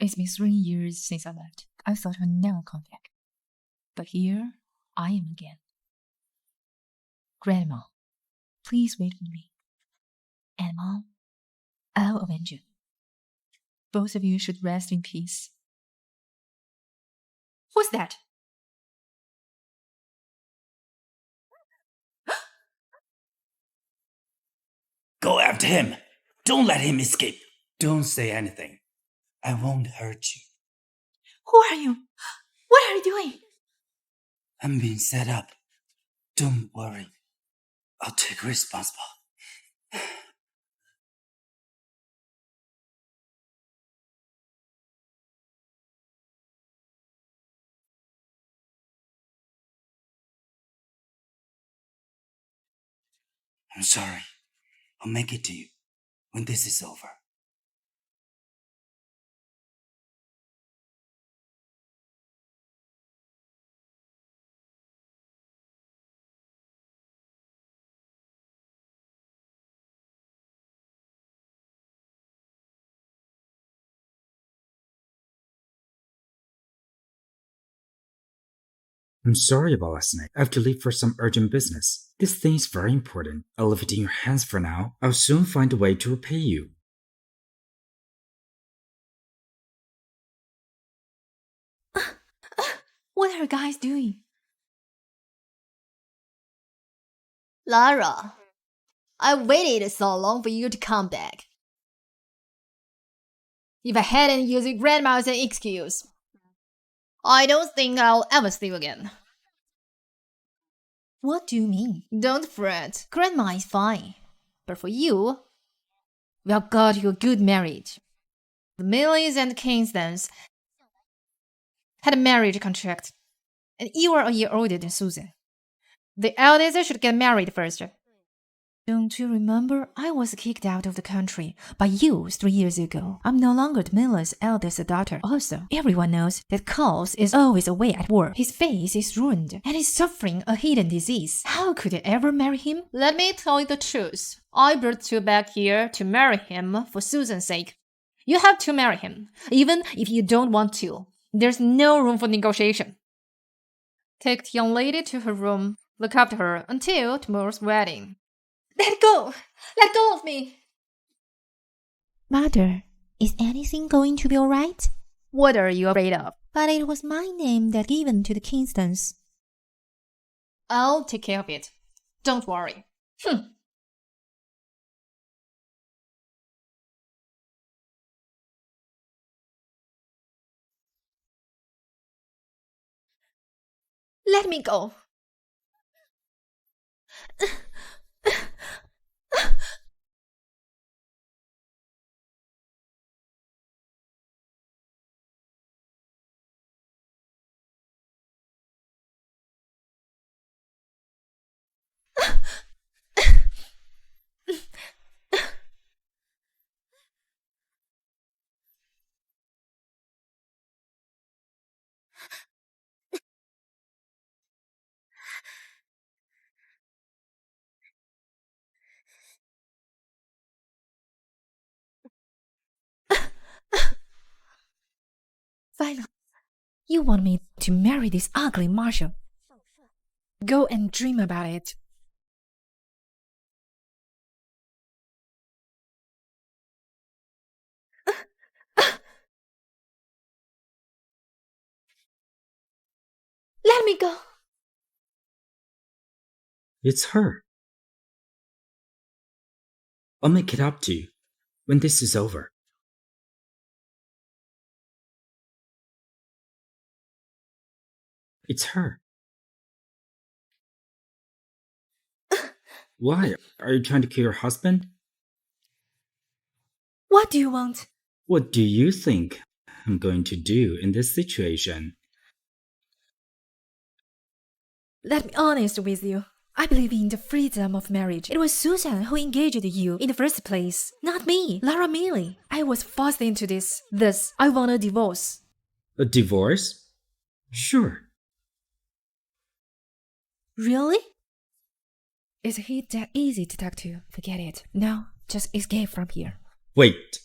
It's been 3 years since I left. I thought I'd never come back. But here I am again. Grandma, please wait for me. And Mom, I'll avenge you. Both of you should rest in peace. Who's that? Go after him. Don't let him escape. Don't say anything. I won't hurt you. Who are you? What are you doing? I'm being set up. Don't worry. I'll take responsibility. I'm sorry. I'll make it to you when this is over. I'm sorry about last night. I have to leave for some urgent business. This thing is very important. I'll leave it in your hands for now. I'll soon find a way to repay you. What are you guys doing? Lara, I waited so long for you to come back. If I hadn't used your grandma as an excuse, I don't think I'll ever see you again. What do you mean? Don't fret, Grandma is fine. But for you, we have got you a good marriage. The Millies and Kingstons had a marriage contract, and you are a year older than Susan. The eldest should get married first. Don't you remember? I was kicked out of the country by you 3 years ago. I'm no longer the miller's eldest daughter. Also, everyone knows that Carl is always away at work. His face is ruined and he's suffering a hidden disease. How could I ever marry him? Let me tell you the truth. I brought you back here to marry him for Susan's sake. You have to marry him, even if you don't want to. There's no room for negotiation. Take the young lady to her room. Look after her until tomorrow's wedding. Let go! Let go of me! Mother, is anything going to be alright? What are you afraid of? But it was my name that given to the Kingstons. I'll take care of it. Don't worry. Let me go. Finally, you want me to marry this ugly Marshal. Go and dream about it. Let me go. It's her. I'll make it up to you when this is over. It's her. Why? Are you trying to kill your husband? What do you want? What do you think I'm going to do in this situation? Let me be honest with you. I believe in the freedom of marriage. It was Susan who engaged you in the first place, not me, Lara Millie. I was forced into this. I want a divorce. A divorce? Sure. Really? Is he that easy to talk to? Forget it. No, just escape from here. Wait.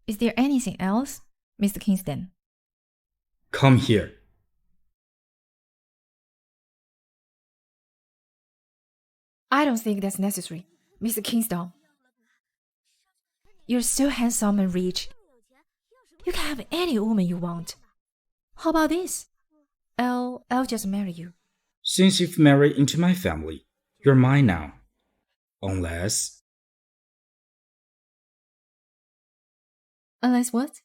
Is there anything else, Mr. Kingston? Come here. I don't think that's necessary, Mr. Kingston. You're so handsome and rich. You can have any woman you want. How about this? I'll just marry you. Since you've married into my family, you're mine now. Unless... Unless what?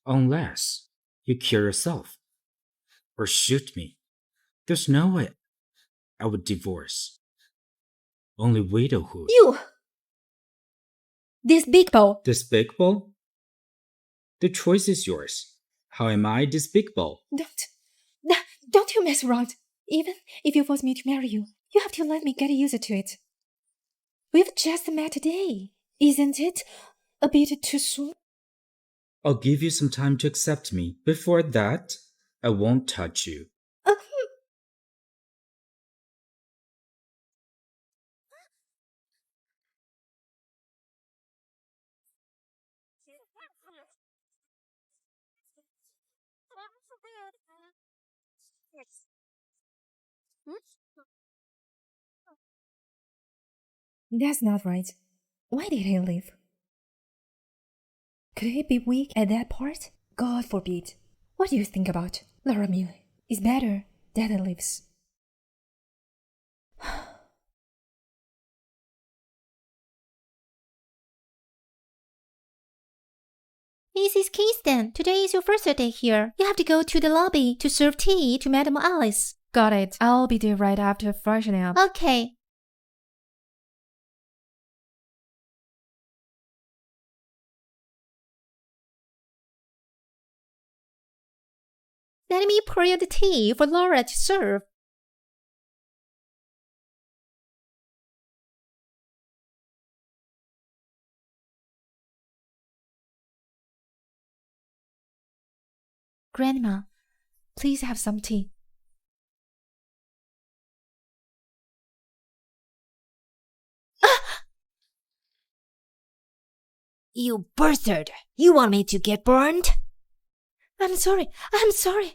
Unless you kill yourself. Or shoot me. There's no way I would divorce. Only widowhood. You! Despicable! Despicable? The choice is yours. How am I despicable? Don't you mess around. Even if you force me to marry you, you have to let me get used to it. We've just met today. Isn't it a bit too soon? I'll give you some time to accept me. Before that, I won't touch you. That's not right. Why did he leave? Could he be weak at that part? God forbid. What do you think about Laura Millie? It's better that he leaves. Mrs. Kingston, today is your first day here. You have to go to the lobby to serve tea to Madam Alice. Got it. I'll be there right after freshening up. Okay. Let me pour you the tea for Laura to serve. Grandma, please have some tea. You bastard! You want me to get burned? I'm sorry.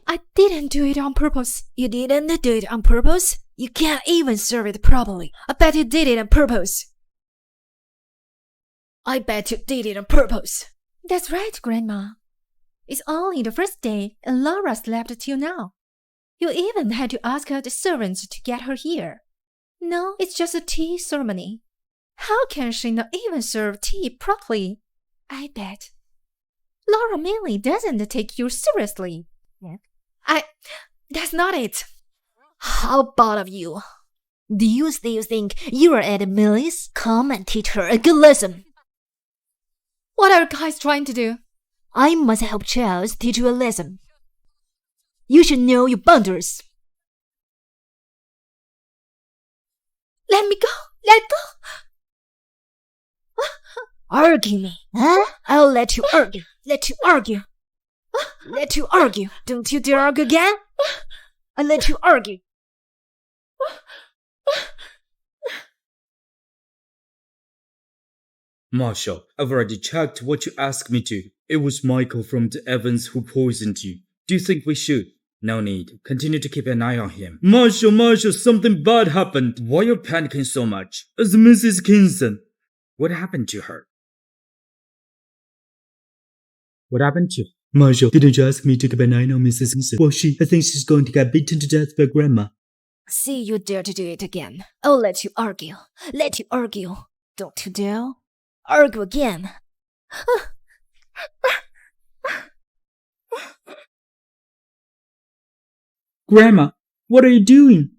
I didn't do it on purpose. You didn't do it on purpose? You can't even serve it properly. I bet you did it on purpose. I bet you did it on purpose. That's right, Grandma. It's only the first day and Laura slept till now. You even had to ask the servants to get her here. No, it's just a tea ceremony. How can she not even serve tea properly? I bet. Laura Millie doesn't take you seriously. That's not it. How about of you? Do you still think you're at Millie's? Come and teach her a good lesson. What are you guys trying to do? I must help Charles teach you a lesson. You should know your boundaries. Let me go. Let go. Argue me, huh? I'll let you argue. Let you argue. Let you argue. Don't you dare argue again. I'll let you argue. Marshal, I've already checked what you asked me to. It was Michael from the Evans who poisoned you. Do you think we should? No need. Continue to keep an eye on him. Marshal, something bad happened. Why are you panicking so much? It's Mrs. Kingston. What happened to her? What happened to her? Marshal, didn't you ask me to keep an eye on Mrs. Kingston? Well, I think she's going to get beaten to death by Grandma. See you dare to do it again. I'll let you argue. Let you argue. Don't you dare? Argue again. Grandma, what are you doing?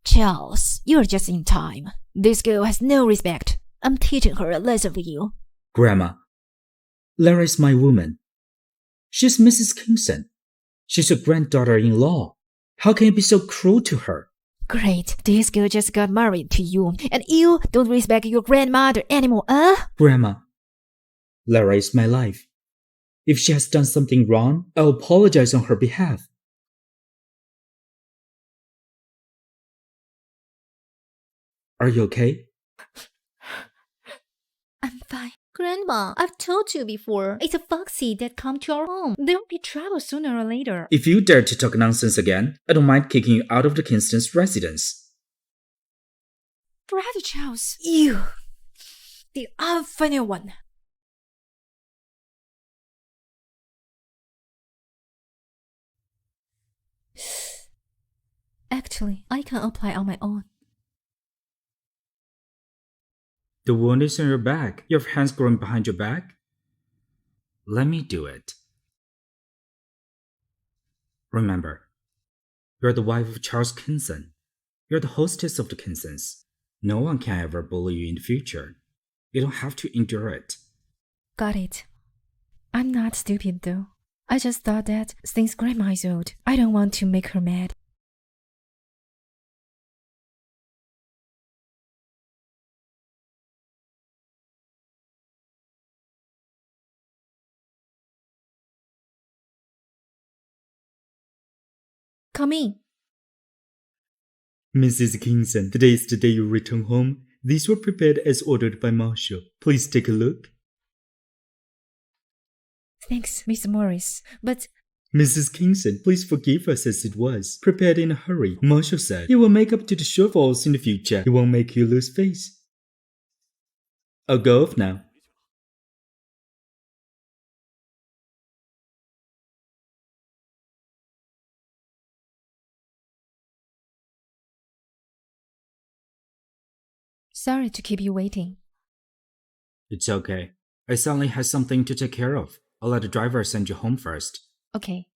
Charles, you're just in time. This girl has no respect. I'm teaching her a lesson for you. Grandma, Lara is my woman. She's Mrs. Kingston. She's your granddaughter-in-law. How can you be so cruel to her? Great. This girl just got married to you, and you don't respect your grandmother anymore, huh? Grandma, Lara is my life. If she has done something wrong, I'll apologize on her behalf. Are you okay? I'm fine. Grandma, I've told you before, it's a foxy that come to our home. There'll be trouble sooner or later. If you dare to talk nonsense again, I don't mind kicking you out of the Kingston's residence. Brother Charles, You, the unfunny one. actually, I can apply on my own. The wound is on your back. You have hands growing behind your back? Let me do it. Remember, you're the wife of Charles Kingston. You're the hostess of the Kingstons. No one can ever bully you in the future. You don't have to endure it. Got it. I'm not stupid though. I just thought that since Grandma is old, I don't want to make her mad. Come in. Mrs. Kingston, today is the day you return home. These were prepared as ordered by Marshal. Please take a look. Thanks, Mr. Morris, but Mrs. Kingston, please forgive us as it was. Prepared in a hurry. Marshal said he will make up to the shortfalls in the future. He won't make you lose face. I'll go off now. sorry to keep you waiting. It's okay. I suddenly had something to take care of. I'll let the driver send you home first. Okay.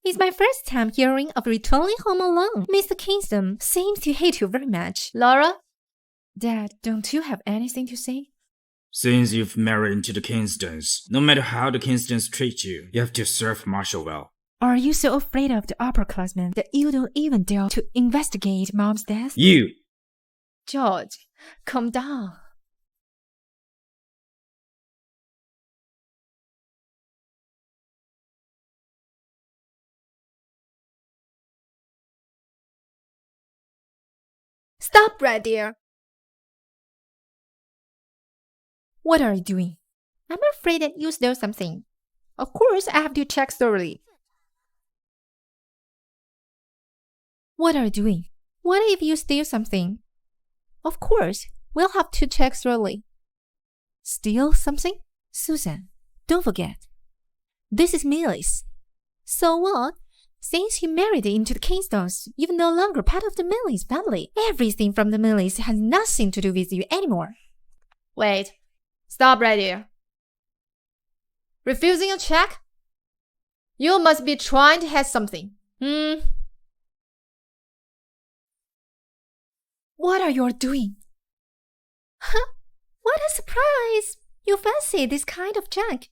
It's my first time hearing of returning home alone. Mr. Kingston seems to hate you very much. Laura? Dad, don't you have anything to say? Since you've married into the Kingstons, no matter how the Kingstons treat you, you have to serve Marshal well. Are you so afraid of the upperclassmen that you don't even dare to investigate Mom's death? You! George, calm down. Stop right there. What are you doing? I'm afraid that you stole something. Of course, I have to check thoroughly. What are you doing? What if you steal something? Of course, we'll have to check thoroughly. Steal something? Susan, don't forget. This is Millie's. So what? Since you married into the Kingstons, you're no longer part of the Millie's family. Everything from the Millies has nothing to do with you anymore. Wait. Stop right there. Refusing a check? You must be trying to hide something. What are you doing? Huh? What a surprise! You fancy this kind of junk.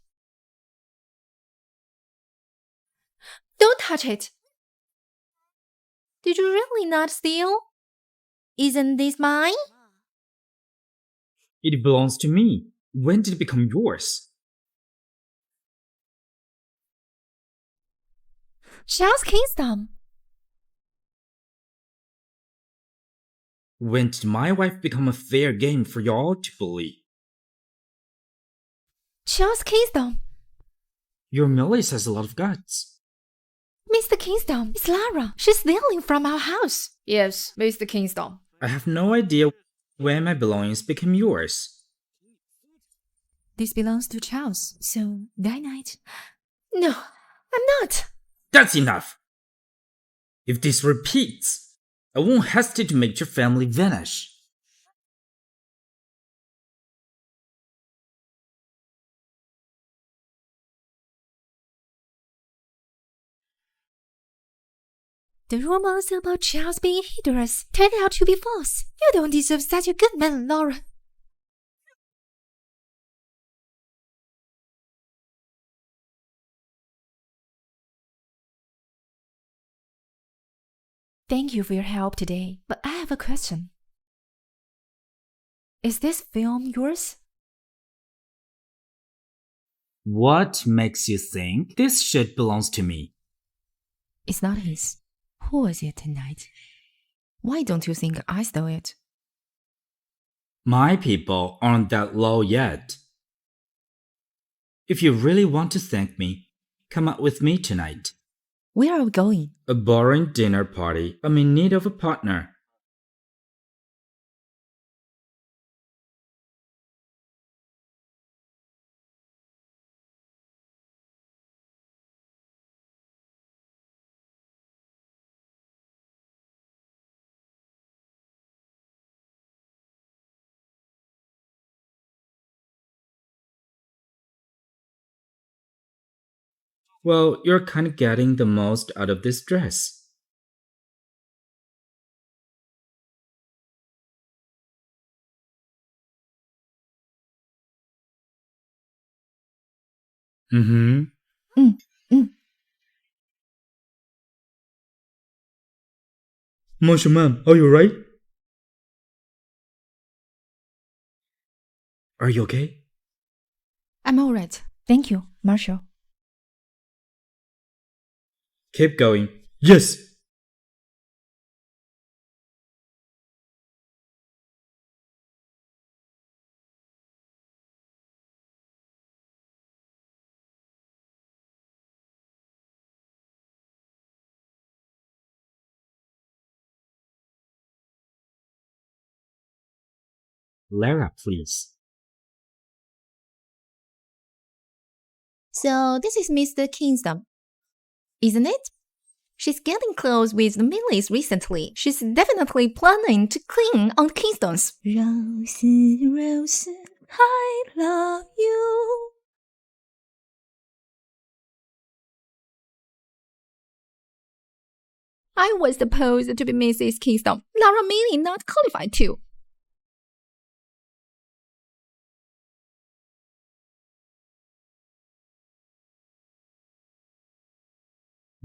Don't touch it. Did you really not steal? Isn't this mine? It belongs to me. When did it become yours? Charles Kingston. When did my wife become a fair game for y'all to bully? Charles Kingston. Your Millie has a lot of guts. Mr. Kingston, it's Lara. She's stealing from our house. Yes, Mr. Kingston. I have no idea when my belongings became yours. This belongs to Charles, so night-night. No, I'm not. That's enough! If this repeats, I won't hesitate to make your family vanish. The rumors about Charles being hideous turned out to be false. You don't deserve such a good man, Laura. Thank you for your help today, but I have a question. Is this film yours? What makes you think this shit belongs to me? It's not his. Who is it tonight? Why don't you think I stole it? My people aren't that low yet. If you really want to thank me, come out with me tonight. Where are we going? A boring dinner party. I'm in need of a partner. Well, you're kind of getting the most out of this dress. Mm-hmm. Marshal, ma'am, are you alright? Are you okay? I'm alright. Thank you, Marshal. Keep going. Yes! Lara, please. So this is Mr. Kingston, isn't it? She's getting close with the Millies recently. She's definitely planning to clean on Kingstons. Rose, Rose, I love you. I was supposed to be Mrs. Kingston. Lara Millie not qualified too.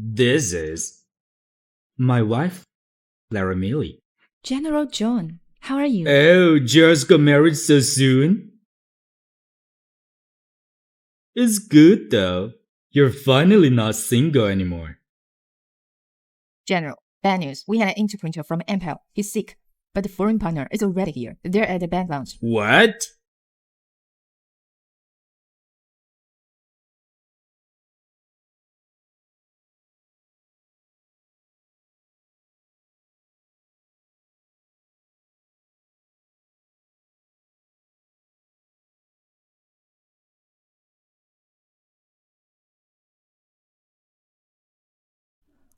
This is my wife, Lara Millie. General John, how are you? Oh, just got married so soon? It's good though. You're finally not single anymore. General, bad news. We had an interpreter from Empire. He's sick, but the foreign partner is already here. They're at the bank lounge. What?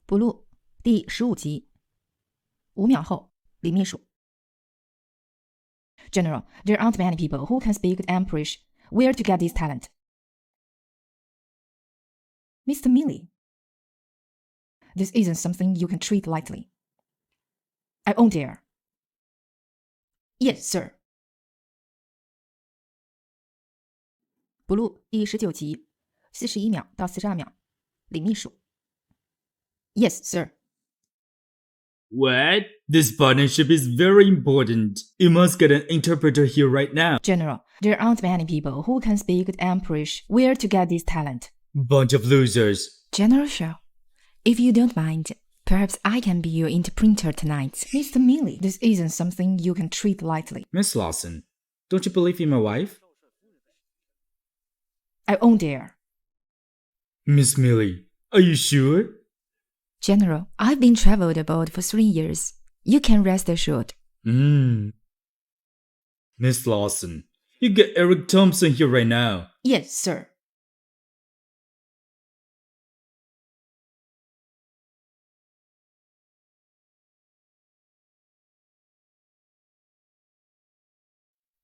不录第15集，5秒后，李秘书。General, there aren't many people who can speak Empress. Where to get this talent? Mr. Millie, this isn't something you can treat lightly. I won't dare. Yes, sir. 不录第19集，41秒到42秒，李秘书。Yes, sir. What? This partnership is very important. You must get an interpreter here right now. General, there aren't many people who can speak Empress. Where to get this talent? Bunch of losers. General Shaw, if you don't mind, perhaps I can be your interpreter tonight. Mr. Millie, this isn't something you can treat lightly. Miss Lawson, don't you believe in my wife? I won't dare. Miss Millie, are you sure? General, I've been traveled abroad for 3 years. You can rest assured. Miss Lawson, you get Eric Thompson here right now. Yes, sir.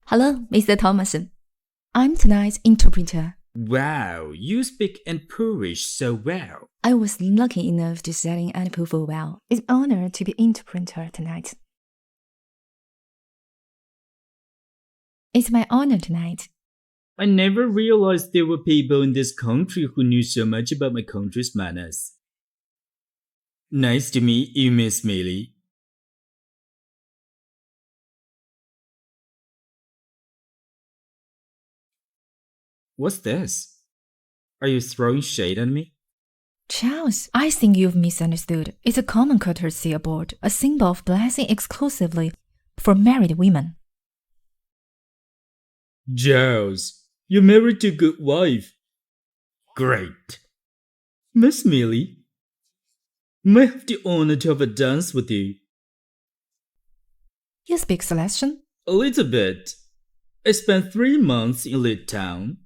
Hello, Mr. Thomason. I'm tonight's interpreter. Wow, you speak Emperorish so well. I was lucky enough to study and perform well. It's an honor to be interpreter tonight. It's my honor tonight. I never realized there were people in this country who knew so much about my country's manners. Nice to meet you, Miss Millie. What's this? Are you throwing shade at me? Charles, I think you've misunderstood. It's a common courtesy aboard, a symbol of blessing exclusively for married women. Giles, you're married to a good wife. Great. Miss Millie, may I have the honor to have a dance with you? You speak Celestian? A little bit. I spent 3 months in Lit Town.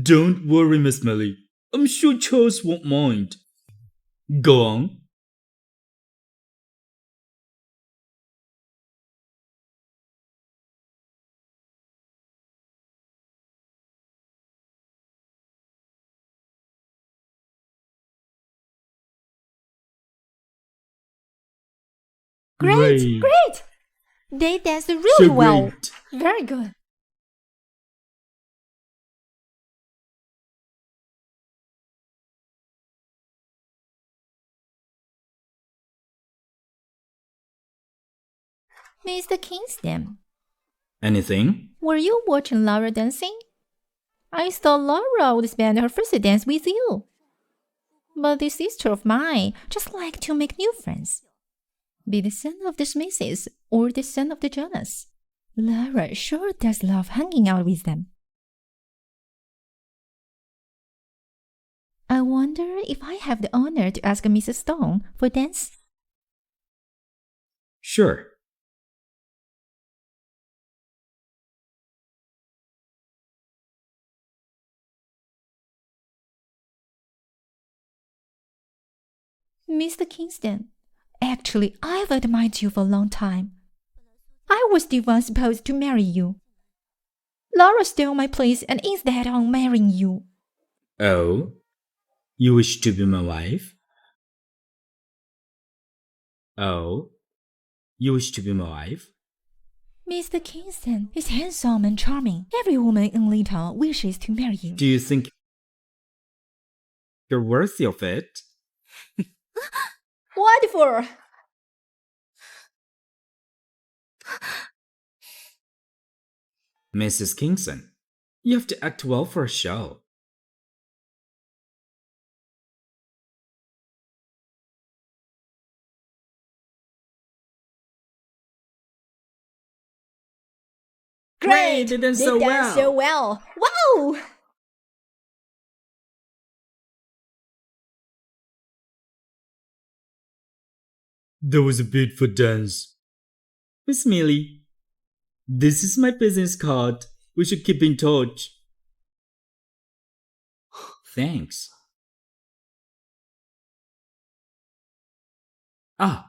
Don't worry, Miss Millie. I'm sure Charles won't mind. Go on. Great! They danced really So well. great. Very good. Mr. Kingston, Anything? were you watching Laura dancing? I thought Laura would spend her first dance with you. But this sister of mine just like to make new friends. Be the son of the Smiths or the son of the Jonas. Laura sure does love hanging out with them. I wonder if I have the honor to ask Mrs. Stone for dance. Sure. Mr. Kingston, actually, I've admired you for a long time. I was the one supposed to marry you. Laura stole my place and instead on marrying you. Oh? You wish to be my wife? Oh? You wish to be my wife? Mr. Kingston is handsome and charming. Every woman in Little wishes to marry you. Do you think you're worthy of it? What for? Mrs. Kingston, you have to act well for a show. Great! They did so well. Wow! That was a beautiful dance. Miss Millie, this is my business card. We should keep in touch. Thanks. Ah.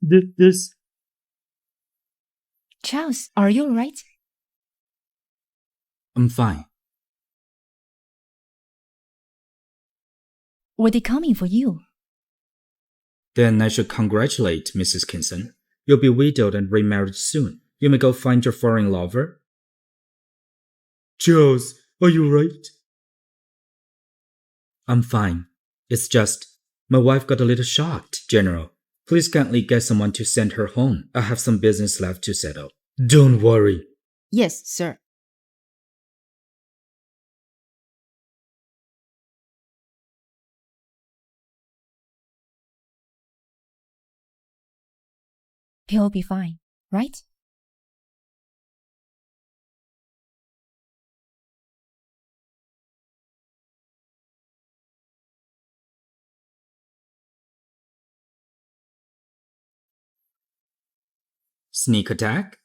This. Charles, are you alright? I'm fine. Were they coming for you? Then I should congratulate Mrs. Kingston. You'll be widowed and remarried soon. You may go find your foreign lover. Charles, are you right? I'm fine. It's just, my wife got a little shocked, General. Please kindly get someone to send her home. I have some business left to settle. Don't worry. Yes, sir. He'll be fine, right? Sneak attack?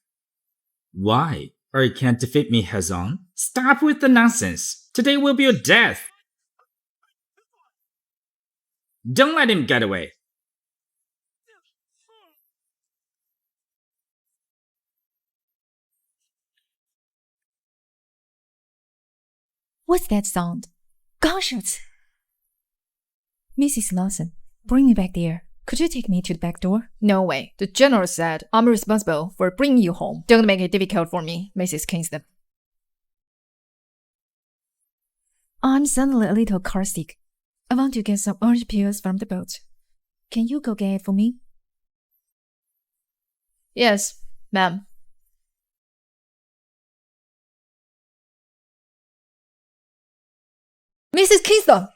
Why? Or you can't defeat me heads on? Stop with the nonsense. Today will be your death. Don't let him get away. What's that sound? Gunshots! Mrs. Lawson, bring me back there. Could you take me to the back door? No way. The general said I'm responsible for bringing you home. Don't make it difficult for me, Mrs. Kingston. I'm suddenly a little carsick. I want to get some orange peels from the boat. Can you go get it for me? Yes, ma'am. Mrs. Kingston!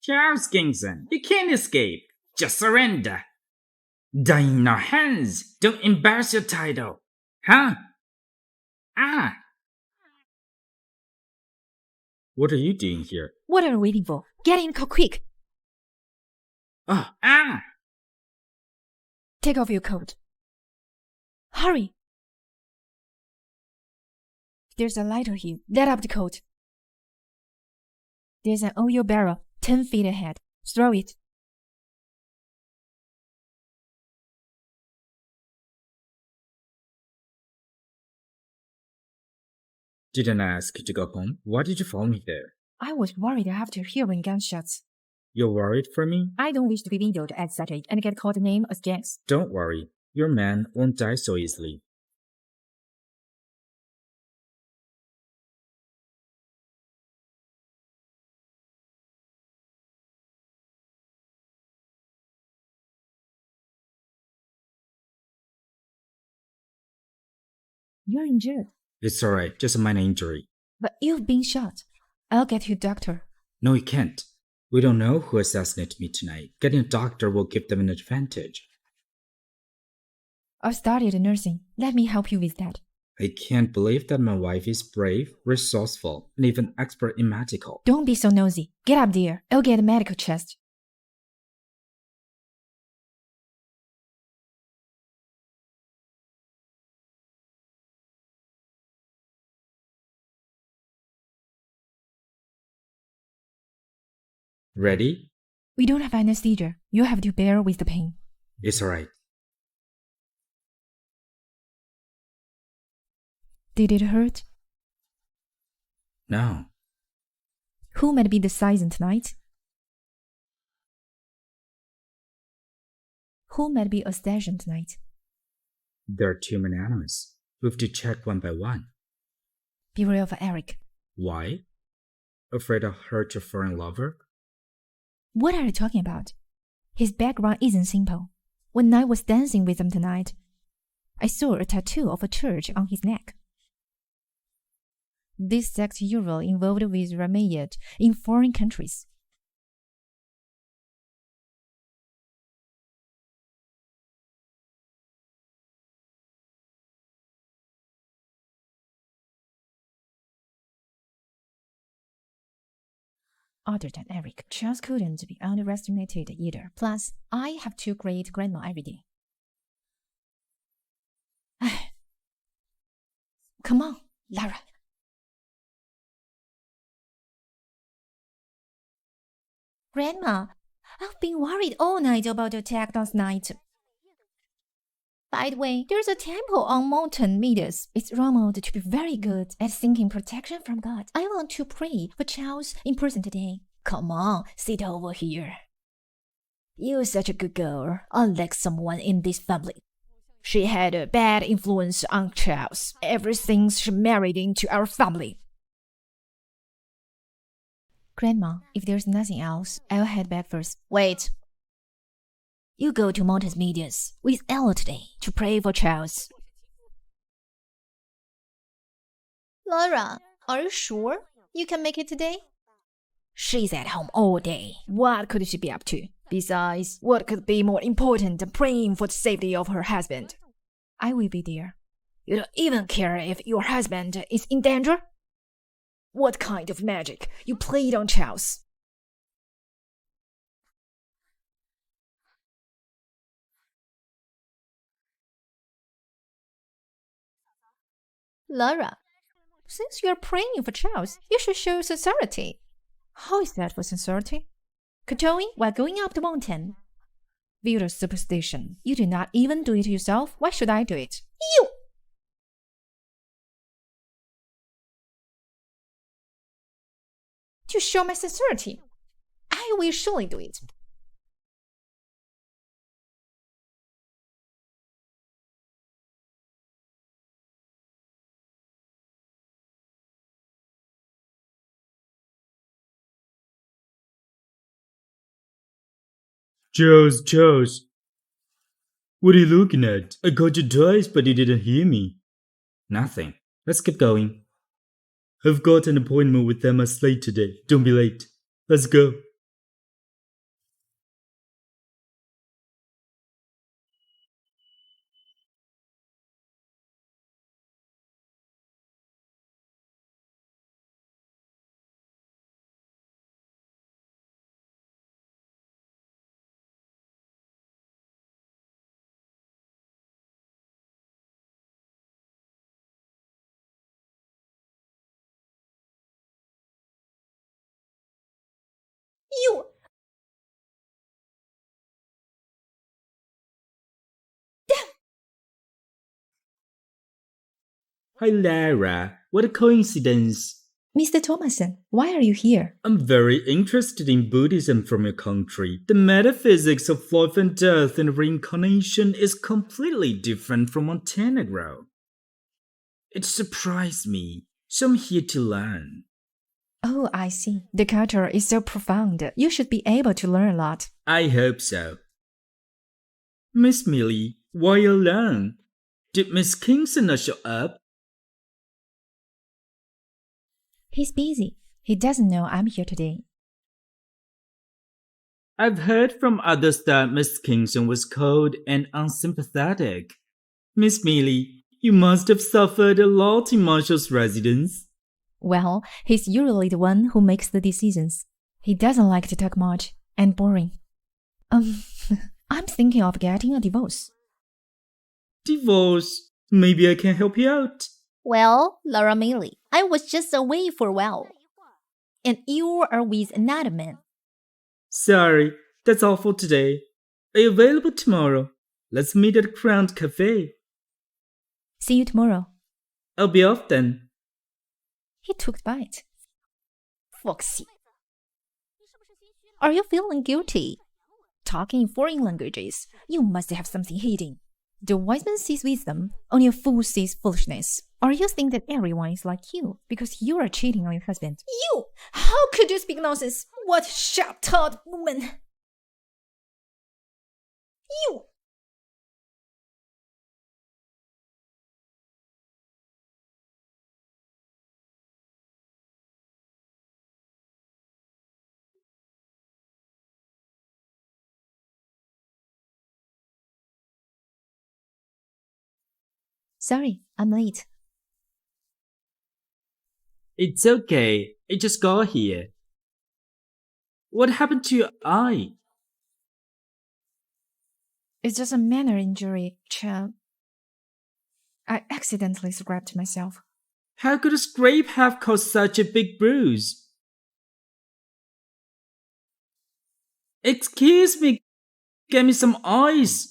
Charles Kingston, you can't escape. Just surrender. Die in our hands. Don't embarrass your title. Huh? Ah! What are you doing here? What are you waiting for? Get in the car quick. Oh, ah! Take off your coat. Hurry. There's a lighter here. Let up the coat. There's an oil barrel 10 feet ahead. Throw it. Didn't I ask you to go home? Why did you follow me there? I was worried after hearing gunshots. You're worried for me? I don't wish to be widowed at such age and get called a name as James. Don't worry. Your man won't die so easily. You're injured. It's alright, just a minor injury. But you've been shot. I'll get you a doctor. No, you can't. We don't know who assassinated me tonight. Getting a doctor will give them an advantage. I've studied nursing. Let me help you with that. I can't believe that my wife is brave, resourceful, and even expert in medical. Don't be so nosy. Get up there. I'll get a medical chest. Ready? We don't have anesthesia. You have to bear with the pain. It's alright. Did it hurt? No. Who might be the sergeant tonight? Who might be a sergeant tonight? There are too many animals. We have to check one by one. Beware of Eric. Why? Afraid I'll hurt your foreign lover? What are you talking about? His background isn't simple. When I was dancing with him tonight, I saw a tattoo of a church on his neck. This sect usually involved with Ramayat in foreign countries. Other than Eric, Charles couldn't be underestimated either. Plus, I have two great grandma every day. Come on, Lara. Grandma, I've been worried all night about the attack last night. By the way, there's a temple on Mountain Meadows. It's rumored to be very good at seeking protection from God. I want to pray for Charles in person today. Come on, sit over here. You're such a good girl, unlike someone in this family. She had a bad influence on Charles ever since she married into our family. Grandma, if there's nothing else, I'll head back first. Wait. You go to Mountain Meadows with Ella today to pray for Charles. Laura, are you sure you can make it today? She's at home all day. What could she be up to? Besides, what could be more important than praying for the safety of her husband? I will be there. You don't even care if your husband is in danger? What kind of magic you played on Charles? Laura, since you're praying for Charles, you should show sincerity. How is that for sincerity? Kowtowing while going up the mountain. Build a superstition. You do not even do it yourself. Why should I do it? You! To show my sincerity, I will surely do it. Charles. What are you looking at? I called you twice, but you didn't hear me. Nothing. Let's keep going. I've got an appointment with Emma Slade today. Don't be late. Let's go. You! Hi, Lara. What a coincidence. Mr. Thomason, why are you here? I'm very interested in Buddhism from your country. The metaphysics of life and death and reincarnation is completely different from Montenegro. It surprised me, so I'm here to learn. Oh, I see. The culture is so profound. You should be able to learn a lot. I hope so. Miss Millie, why alone? Did Miss Kingston not show up? He's busy. He doesn't know I'm here today. I've heard from others that Miss Kingston was cold and unsympathetic. Miss Millie, you must have suffered a lot in Marshal's residence. Well, he's usually the one who makes the decisions. He doesn't like to talk much and boring. I'm thinking of getting a divorce. Divorce? Maybe I can help you out. Well, Laura Millie, I was just away for a while. And you are with another man. Sorry, that's all for today. Are you available tomorrow? Let's meet at Crown Cafe. See you tomorrow. I'll be off then. He took the bite. Foxy. Are you feeling guilty? Talking in foreign languages, you must have something hidden. The wise man sees wisdom, only a fool sees foolishness. Or you think that everyone is like you because you are cheating on your husband. You! How could you speak nonsense? What sharp-tongued woman! You! Sorry, I'm late. It's okay. I just got here. What happened to your eye? It's just a minor injury, child. I accidentally scraped myself. How could a scrape have caused such a big bruise? Excuse me. Get me some ice.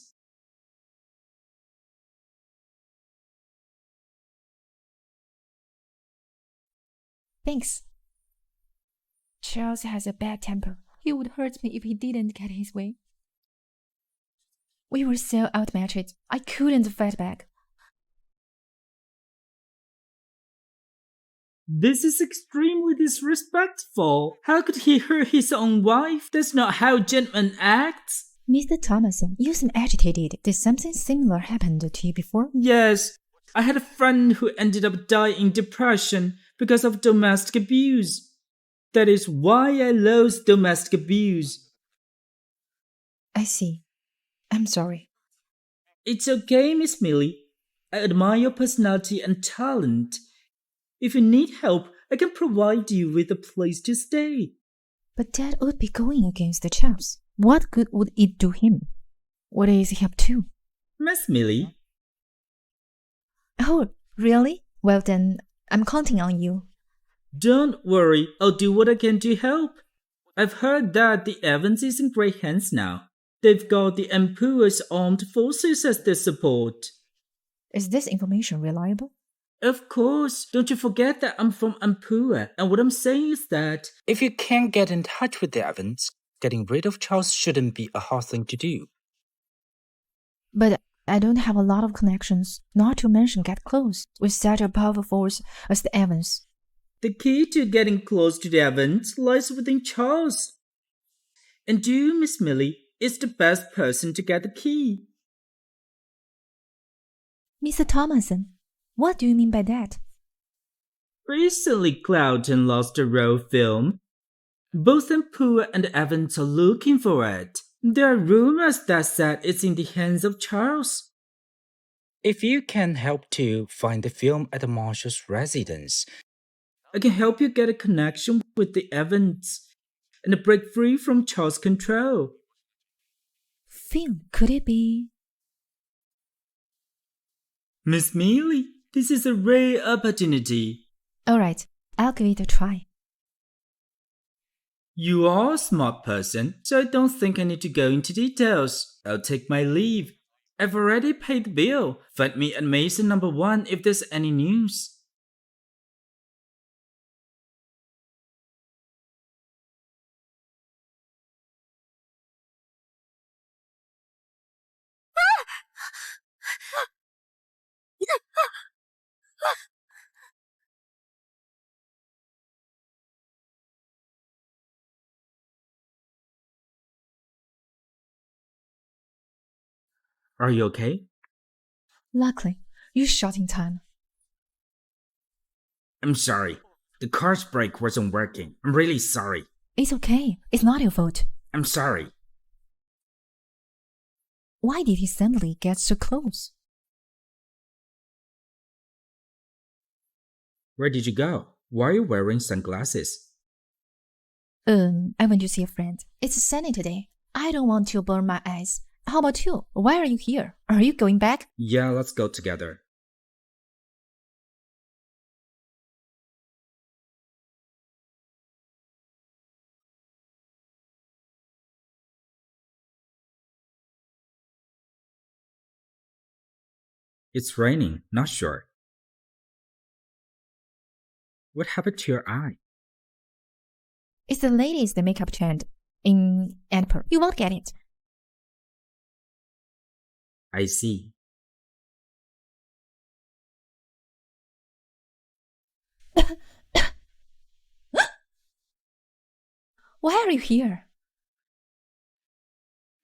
Thanks. Charles has a bad temper. He would hurt me if he didn't get his way. We were so outmatched. I couldn't fight back. This is extremely disrespectful. How could he hurt his own wife? That's not how gentlemen act. Mr. Thomason, you seem agitated. Did something similar happen to you before? Yes, I had a friend who ended up dying in depression because of domestic abuse. That is why I loathe domestic abuse. I see. I'm sorry. It's okay, Miss Millie. I admire your personality and talent. If you need help, I can provide you with a place to stay. But that would be going against the Charles. What good would it do him? What is he up to? Miss Millie? Oh, really? Well then, I'm counting on you. Don't worry, I'll do what I can to help. I've heard that the Evans is in great hands now. They've got the Emperor's armed forces as their support. Is this information reliable? Of course, don't you forget that I'm from Ampua, and what I'm saying is that If you can't get in touch with the Evans, getting rid of Charles shouldn't be a hard thing to do. But I don't have a lot of connections, not to mention get close with such a powerful force as the Evans. the key to getting close to the Evans lies within Charles. And you, Miss Millie, is the best person to get the key. Mr. Thomason, what do you mean by that? Recently, Cloughton lost a role film. Both Pooh and Evans are looking for it. There are rumors that said it's in the hands of Charles. If you can help to find the film at the Marshal's residence, I can help you get a connection with the Evans and break free from Charles' control. Film, could it be? Miss Millie, this is a rare opportunity. Alright, I'll give it a try. You are a smart person, so I don't think I need to go into details. I'll take my leave. I've already paid the bill. Find me at Mason number 1 if there's any news. Are you okay? Luckily, you shot in time. I'm sorry. The car's brake wasn't working. I'm really sorry. It's okay. It's not your fault. I'm sorry. Why did he suddenly get so close? Where did you go? Why are you wearing sunglasses? I went to see a friend. It's sunny today. I don't want to burn my eyes. How about you? Why are you here? Are you going back? Yeah, let's go together. It's raining, not sure. What happened to your eye? It's the latest makeup trend in Antwerp. You won't get it. I see. Why are you here?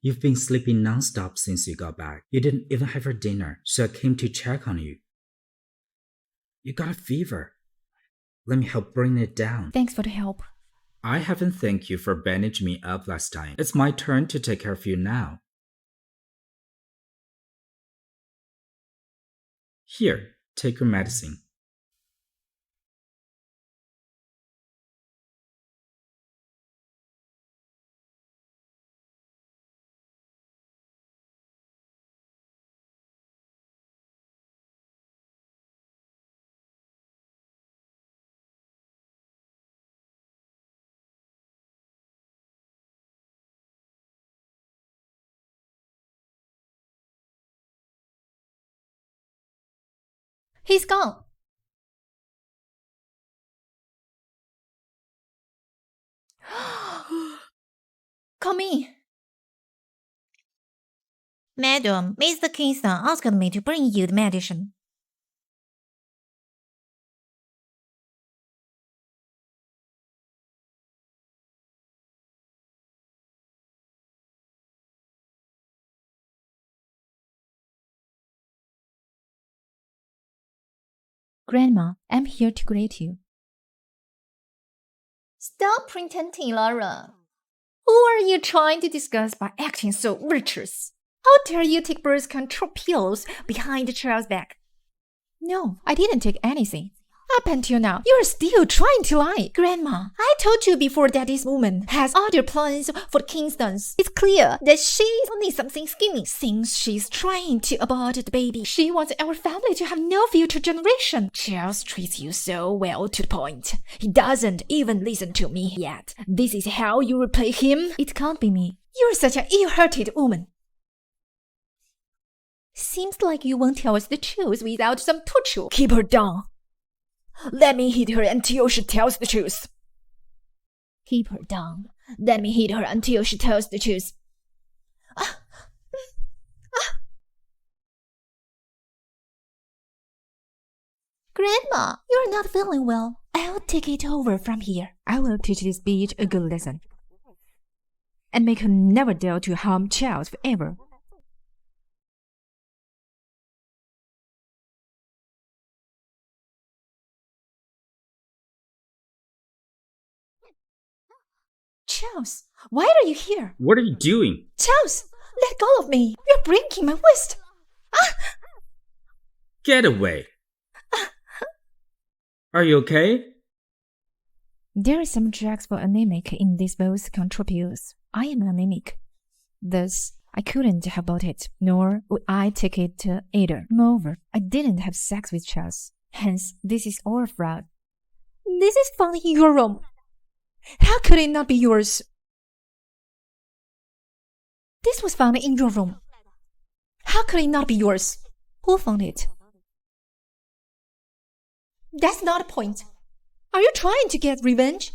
You've been sleeping non-stop since you got back. You didn't even have your dinner, so I came to check on you. You got a fever. Let me help bring it down. Thanks for the help. I haven't thanked you for bandaging me up last time. It's my turn to take care of you now. Here, take your medicine. He's gone. Come in. Madam, Mr. Kingston asked me to bring you the medicine. Grandma, I'm here to greet you. Stop pretending, Laura. Who are you trying to discuss by acting so virtuous? How dare you take birth control pills behind the child's back? No, I didn't take anything. Up until now, you're still trying to lie. Grandma, I told you before that this woman has other plans for the Kingstons. It's clear that she's only something scheming since she's trying to abort the baby. She wants our family to have no future generation. Charles treats you so well to the point. He doesn't even listen to me yet. This is how you repay him? It can't be me. You're such an ill-hearted woman. Seems like you won't tell us the truth without some torture. Keep her down. Let me hit her until she tells the truth. Keep her down. Let me hit her until she tells the truth. Grandma, you're not feeling well. I'll take it over from here. I will teach this bitch a good lesson. and make her never dare to harm Charles forever. Charles, why are you here? What are you doing? Charles, let go of me. You're breaking my wrist. Get away. Are you okay? There is some drugs for anemic in these both contributes. I am anemic. Thus, I couldn't have bought it, nor would I take it either. Moreover, I didn't have sex with Charles. Hence, this is all fraud. This is found in your room. How could it not be yours? This was found in your room. How could it not be yours? Who found it? That's not the point. Are you trying to get revenge?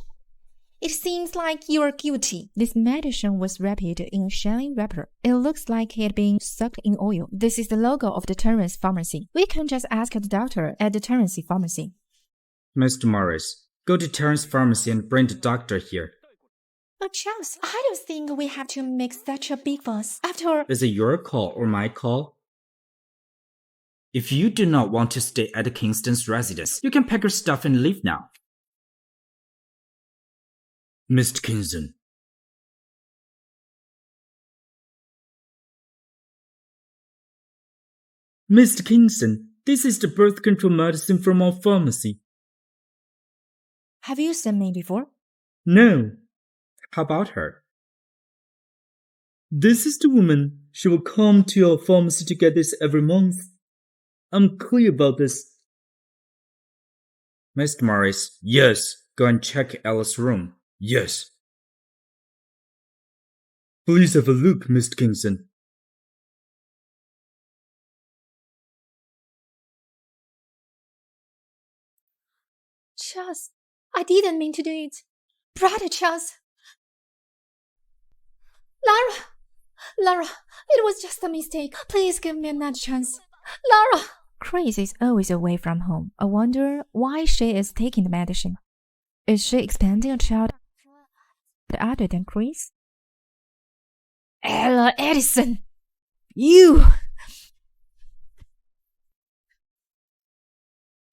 It seems like you are guilty. This medicine was wrapped in a shiny wrapper. It looks like it had been soaked in oil. This is the logo of the Terrence Pharmacy. We can just ask the doctor at the Terrence Pharmacy. Mr. Morris, go to Terrence Pharmacy and bring the doctor here. But Charles, I don't think we have to make such a big fuss. After all, Is it your call or my call? If you do not want to stay at Kingston's residence, you can pack your stuff and leave now. Mr. Kingston. Mr. Kingston, this is the birth control medicine from our pharmacy. have you seen me before? No. How about her? This is the woman. She will come to your pharmacy to get this every month. I'm clear about this. Mr. Morris, yes. Go and check Ella's room. Yes. Please have a look, Mr. Kingston. Charles, I didn't mean to do it. Brother Charles. Lara, it was just a mistake. Please give me another chance. Lara! Chris is always away from home. I wonder why she is taking the medicine. Is she expecting a child other than Chris? Ella Edison! You!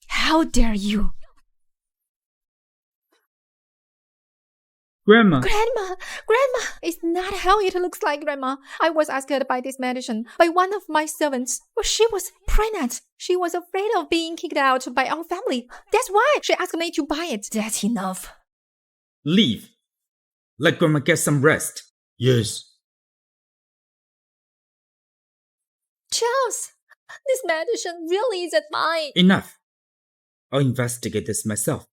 How dare you! Grandma! Grandma! It's not how it looks like, Grandma. I was asked to buy this medicine by one of my servants. Well, she was pregnant. She was afraid of being kicked out by our family. That's why she asked me to buy it. That's enough. Leave. Let Grandma get some rest. Yes. Charles, this medicine really isn't mine. Enough. I'll investigate this myself.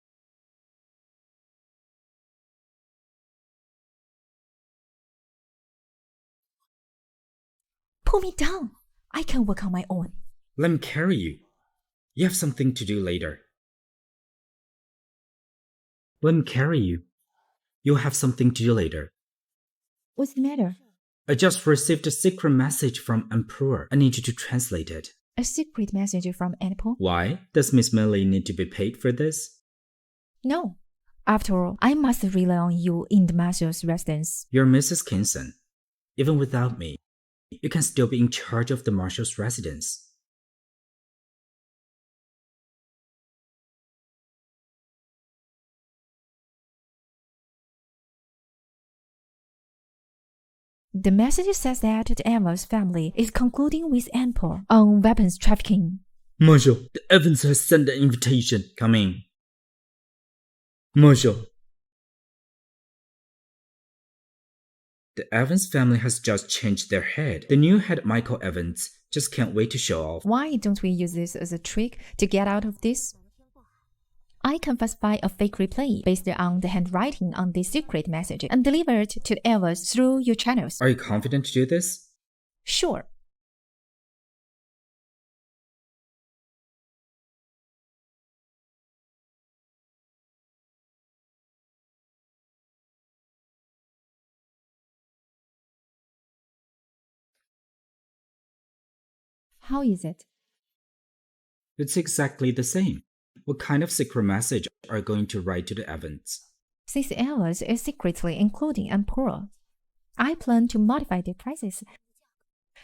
Pull me down. I can work on my own. Let me carry you. You have something to do later. Let me carry you. You'll have something to do later. What's the matter? I just received a secret message from Emperor. I need you to translate it. A secret message from Apple? Why? Does Miss Millie need to be paid for this? No. After all, I must rely on you in the Marshal's residence. You're Mrs. Kingston. Even without me, you can still be in charge of the Marshal's residence. The message says that the Evans family is concluding with Apple on weapons trafficking. Marshal, the Evans has sent an invitation. Come in. Marshal. The Evans family has just changed their head. The new head, Michael Evans, just can't wait to show off. Why don't we use this as a trick to get out of this? I can falsify a fake replay based on the handwriting on this secret message and deliver it to the Evans through your channels. Are you confident to do this? Sure. How is it? It's exactly the same. What kind of secret message are you going to write to the Evans? Since Evans is secretly including Emperor, I plan to modify their prices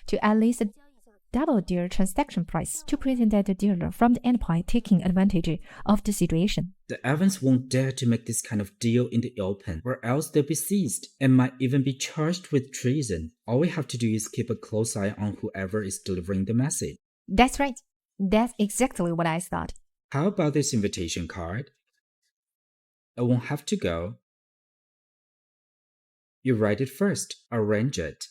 to at least double their transaction price to prevent the dealer from the empire taking advantage of the situation. The Evans won't dare to make this kind of deal in the open, or else they'll be seized and might even be charged with treason. All we have to do is keep a close eye on whoever is delivering the message. That's right. That's exactly what I thought. How about this invitation card? I won't have to go. You write it first. Arrange it.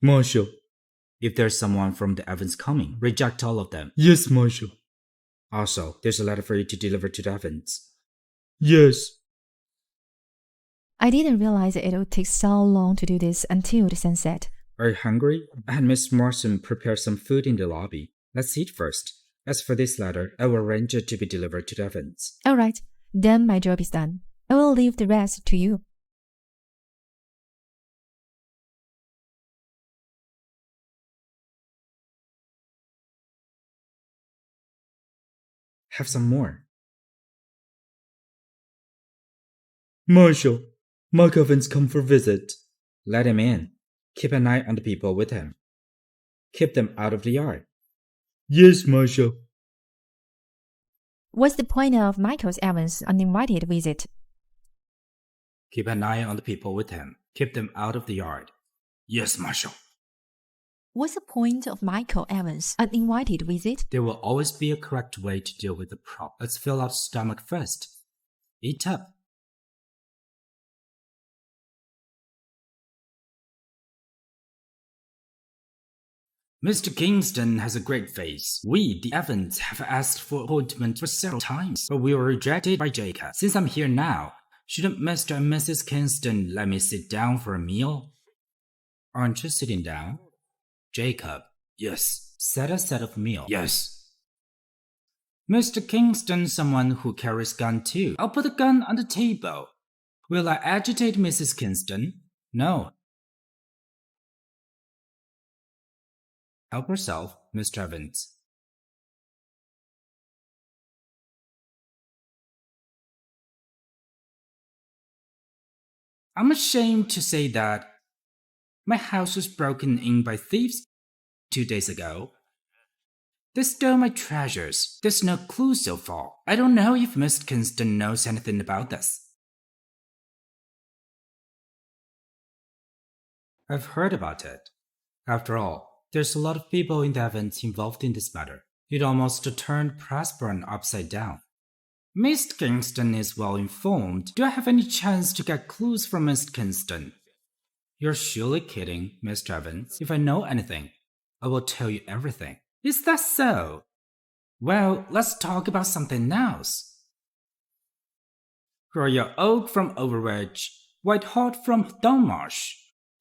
Marshal. If there's someone from the Evans coming, reject all of them. Yes, Marshal. Also, there's a letter for you to deliver to the Evans. Yes. I didn't realize it would take so long to do this until the sunset. Are you hungry? I had Miss Morrison prepare some food in the lobby. Let's eat first. As for this letter, I will arrange it to be delivered to the Evans. All right, then my job is done. I will leave the rest to you. Have some more. Marshal, Mark Evans come for visit. Let him in. Keep an eye on the people with him. Keep them out of the yard. Yes, Marshal. What's the point of Michael Evans' uninvited visit? Keep an eye on the people with him. Keep them out of the yard. Yes, Marshal. What's the point of Michael Evans' uninvited visit? There will always be a correct way to deal with the problem. Let's fill our stomach first. Eat up. Mr. Kingston has a great face. We, the Evans, have asked for appointment for several times, but we were rejected by Jacob. Since I'm here now, shouldn't Mr. and Mrs. Kingston let me sit down for a meal? Aren't you sitting down? Jacob. Yes. Set a set of meal. Yes. Mr. Kingston, someone who carries gun too. I'll put a gun on the table. Will I agitate Mrs. Kingston? No. Help yourself, Mr. Evans. I'm ashamed to say that my house was broken in by thieves 2 days ago. They stole my treasures. There's no clue so far. I don't know if Mr. Kingston knows anything about this. I've heard about it. After all, there's a lot of people in the Evans involved in this matter. It almost turned Prosperon upside down. Mr. Kingston is well informed. Do I have any chance to get clues from Mr. Kingston? You're surely kidding, Mr. Evans. If I know anything, I will tell you everything. Is that so? Well, let's talk about something else. Royal Oak from Overwatch, White Hart from Dunmarsh,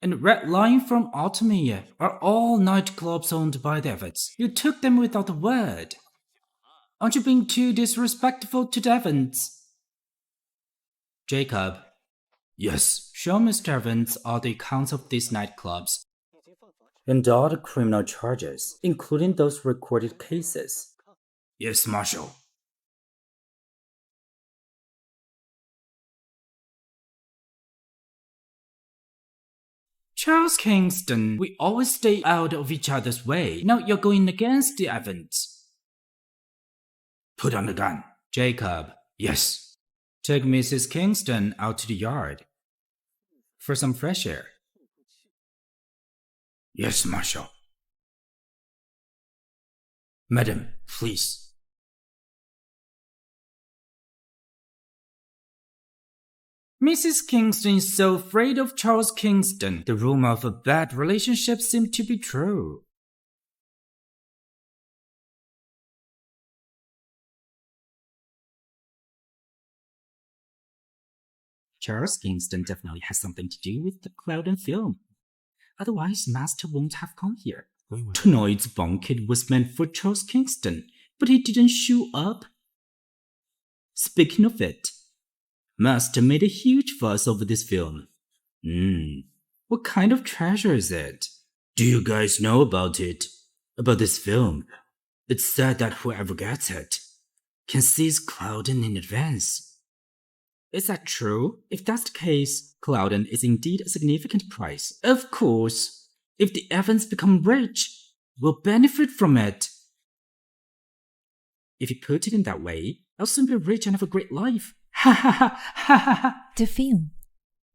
and Red Lion from Altamia are all nightclubs owned by the Evans. You took them without a word. Aren't you being too disrespectful to the Evans? Jacob. Yes. Show Mr. Evans all the accounts of these nightclubs and all the criminal charges, including those recorded cases. Yes, Marshal. Charles Kingston, we always stay out of each other's way. Now you're going against the Evans. Put on the gun. Jacob. Yes. Take Mrs. Kingston out to the yard for some fresh air. Yes, Marshal. Madam, please. Mrs. Kingston is so afraid of Charles Kingston. The rumor of a bad relationship seemed to be true. Charles Kingston definitely has something to do with the Cloud and film. Otherwise, Master won't have come here. Tonight's banquet was meant for Charles Kingston, but he didn't show up. Speaking of it, Master made a huge fuss over this film. What kind of treasure is it? Do you guys know about it? About this film? It's said that whoever gets it can seize Clouden in advance. Is that true? If that's the case, Clouden is indeed a significant prize. Of course, if the Evans become rich, we'll benefit from it. If you put it in that way, I'll soon be rich and have a great life. Ha ha ha ha ha. The film.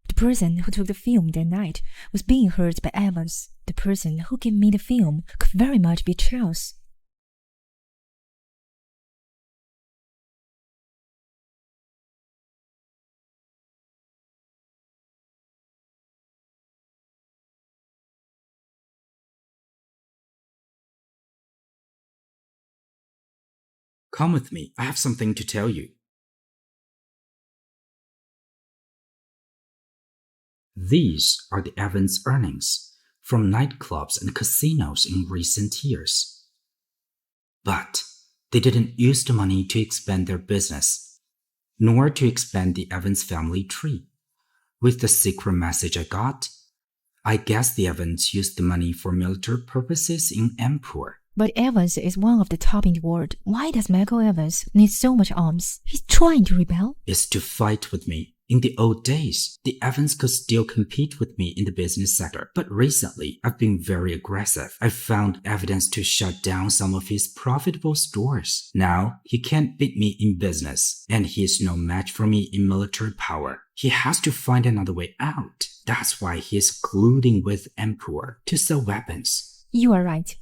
The person who took the film that night was being heard by Evans. The person who gave me the film could very much be Charles. Come with me, I have something to tell you. These are the Evans' earnings from nightclubs and casinos in recent years. But they didn't use the money to expand their business, nor to expand the Evans family tree. With the secret message I got, I guess the Evans used the money for military purposes in Empire. But Evans is one of the top in the world. Why does Michael Evans need so much arms? He's trying to rebel? Is to fight with me. In the old days, the Evans could still compete with me in the business sector, but recently I've been very aggressive. I've found evidence to shut down some of his profitable stores. Now, he can't beat me in business, and he is no match for me in military power. He has to find another way out. That's why he is colluding with Emperor to sell weapons. You are right.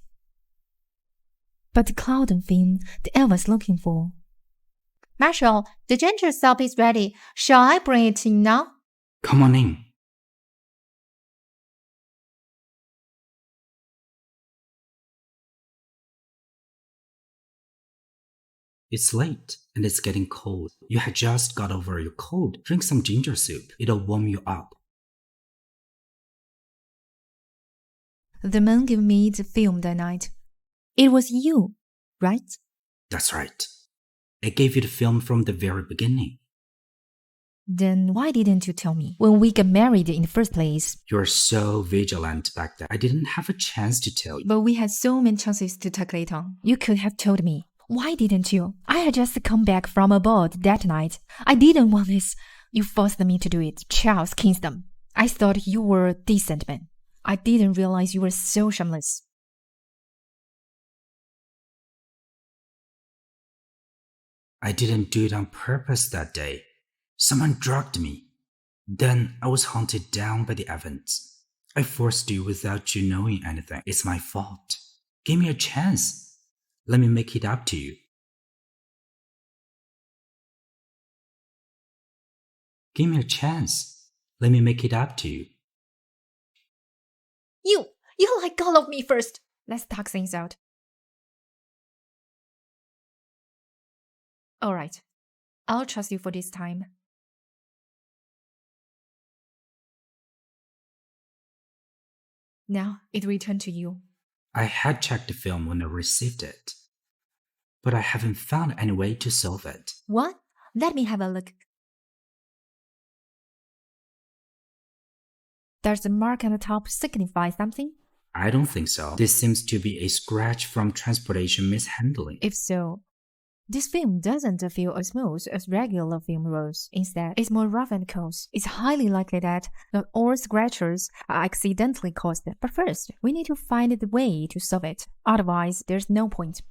But the Clouden film the Evans looking for. Marshal, the ginger soup is ready. Shall I bring it in now? Come on in. It's late, and it's getting cold. You had just got over your cold. Drink some ginger soup. It'll warm you up. The man gave me the film that night. It was you, right? That's right. I gave you the film from the very beginning. Then why didn't you tell me when we got married in the first place? You were so vigilant back then. I didn't have a chance to tell you. But we had so many chances to calculate on. You could have told me. Why didn't you? I had just come back from abroad that night. I didn't want this. You forced me to do it, Charles Kingston. I thought you were a decent man. I didn't realize you were so shameless. I didn't do it on purpose that day. Someone drugged me. Then I was hunted down by the Evans. I forced you without you knowing anything. It's my fault. Give me a chance. Let me make it up to you. Give me a chance. Let me make it up to you. You let go of me first. Let's talk things out. All right. I'll trust you for this time. Now it returned to you. I had checked the film when I received it, but I haven't found any way to solve it. What? Let me have a look. Does the mark on the top signify something? I don't think so. This seems to be a scratch from transportation mishandling. If so, this film doesn't feel as smooth as regular film rolls. Instead, it's more rough and coarse. It's highly likely that not all scratches are accidentally caused. But first, we need to find the way to solve it. Otherwise, there's no point.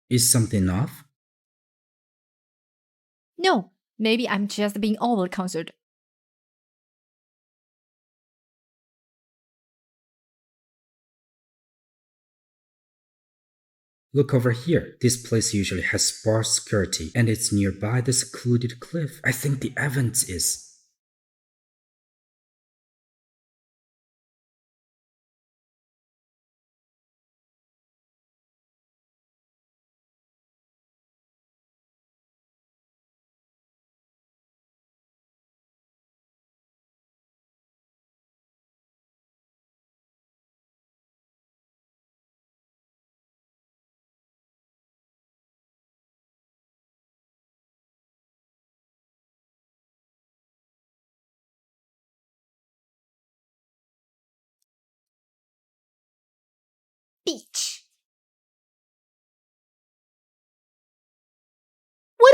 Is something off? No, maybe I'm just being over-concerned. Look over here. This place usually has sparse security, and it's nearby the secluded cliff. I think the Evans is.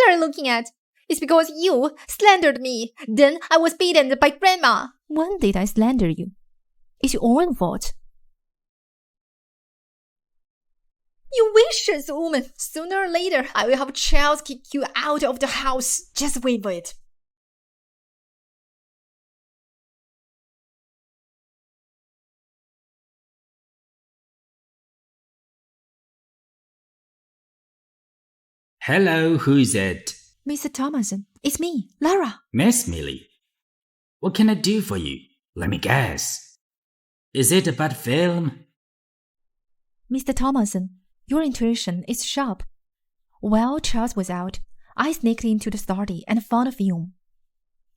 are you looking at? It's because you slandered me. Then I was beaten by Grandma. When did I slander you? It's your own fault. You vicious woman. Sooner or later, I will have Charles kick you out of the house. Just wait for it. Hello, who is it? Mr. Thomason, it's me, Lara. Miss Millie. What can I do for you? Let me guess. Is it a bad film? Mr. Thomason, your intuition is sharp. While Charles was out, I sneaked into the study and found a film.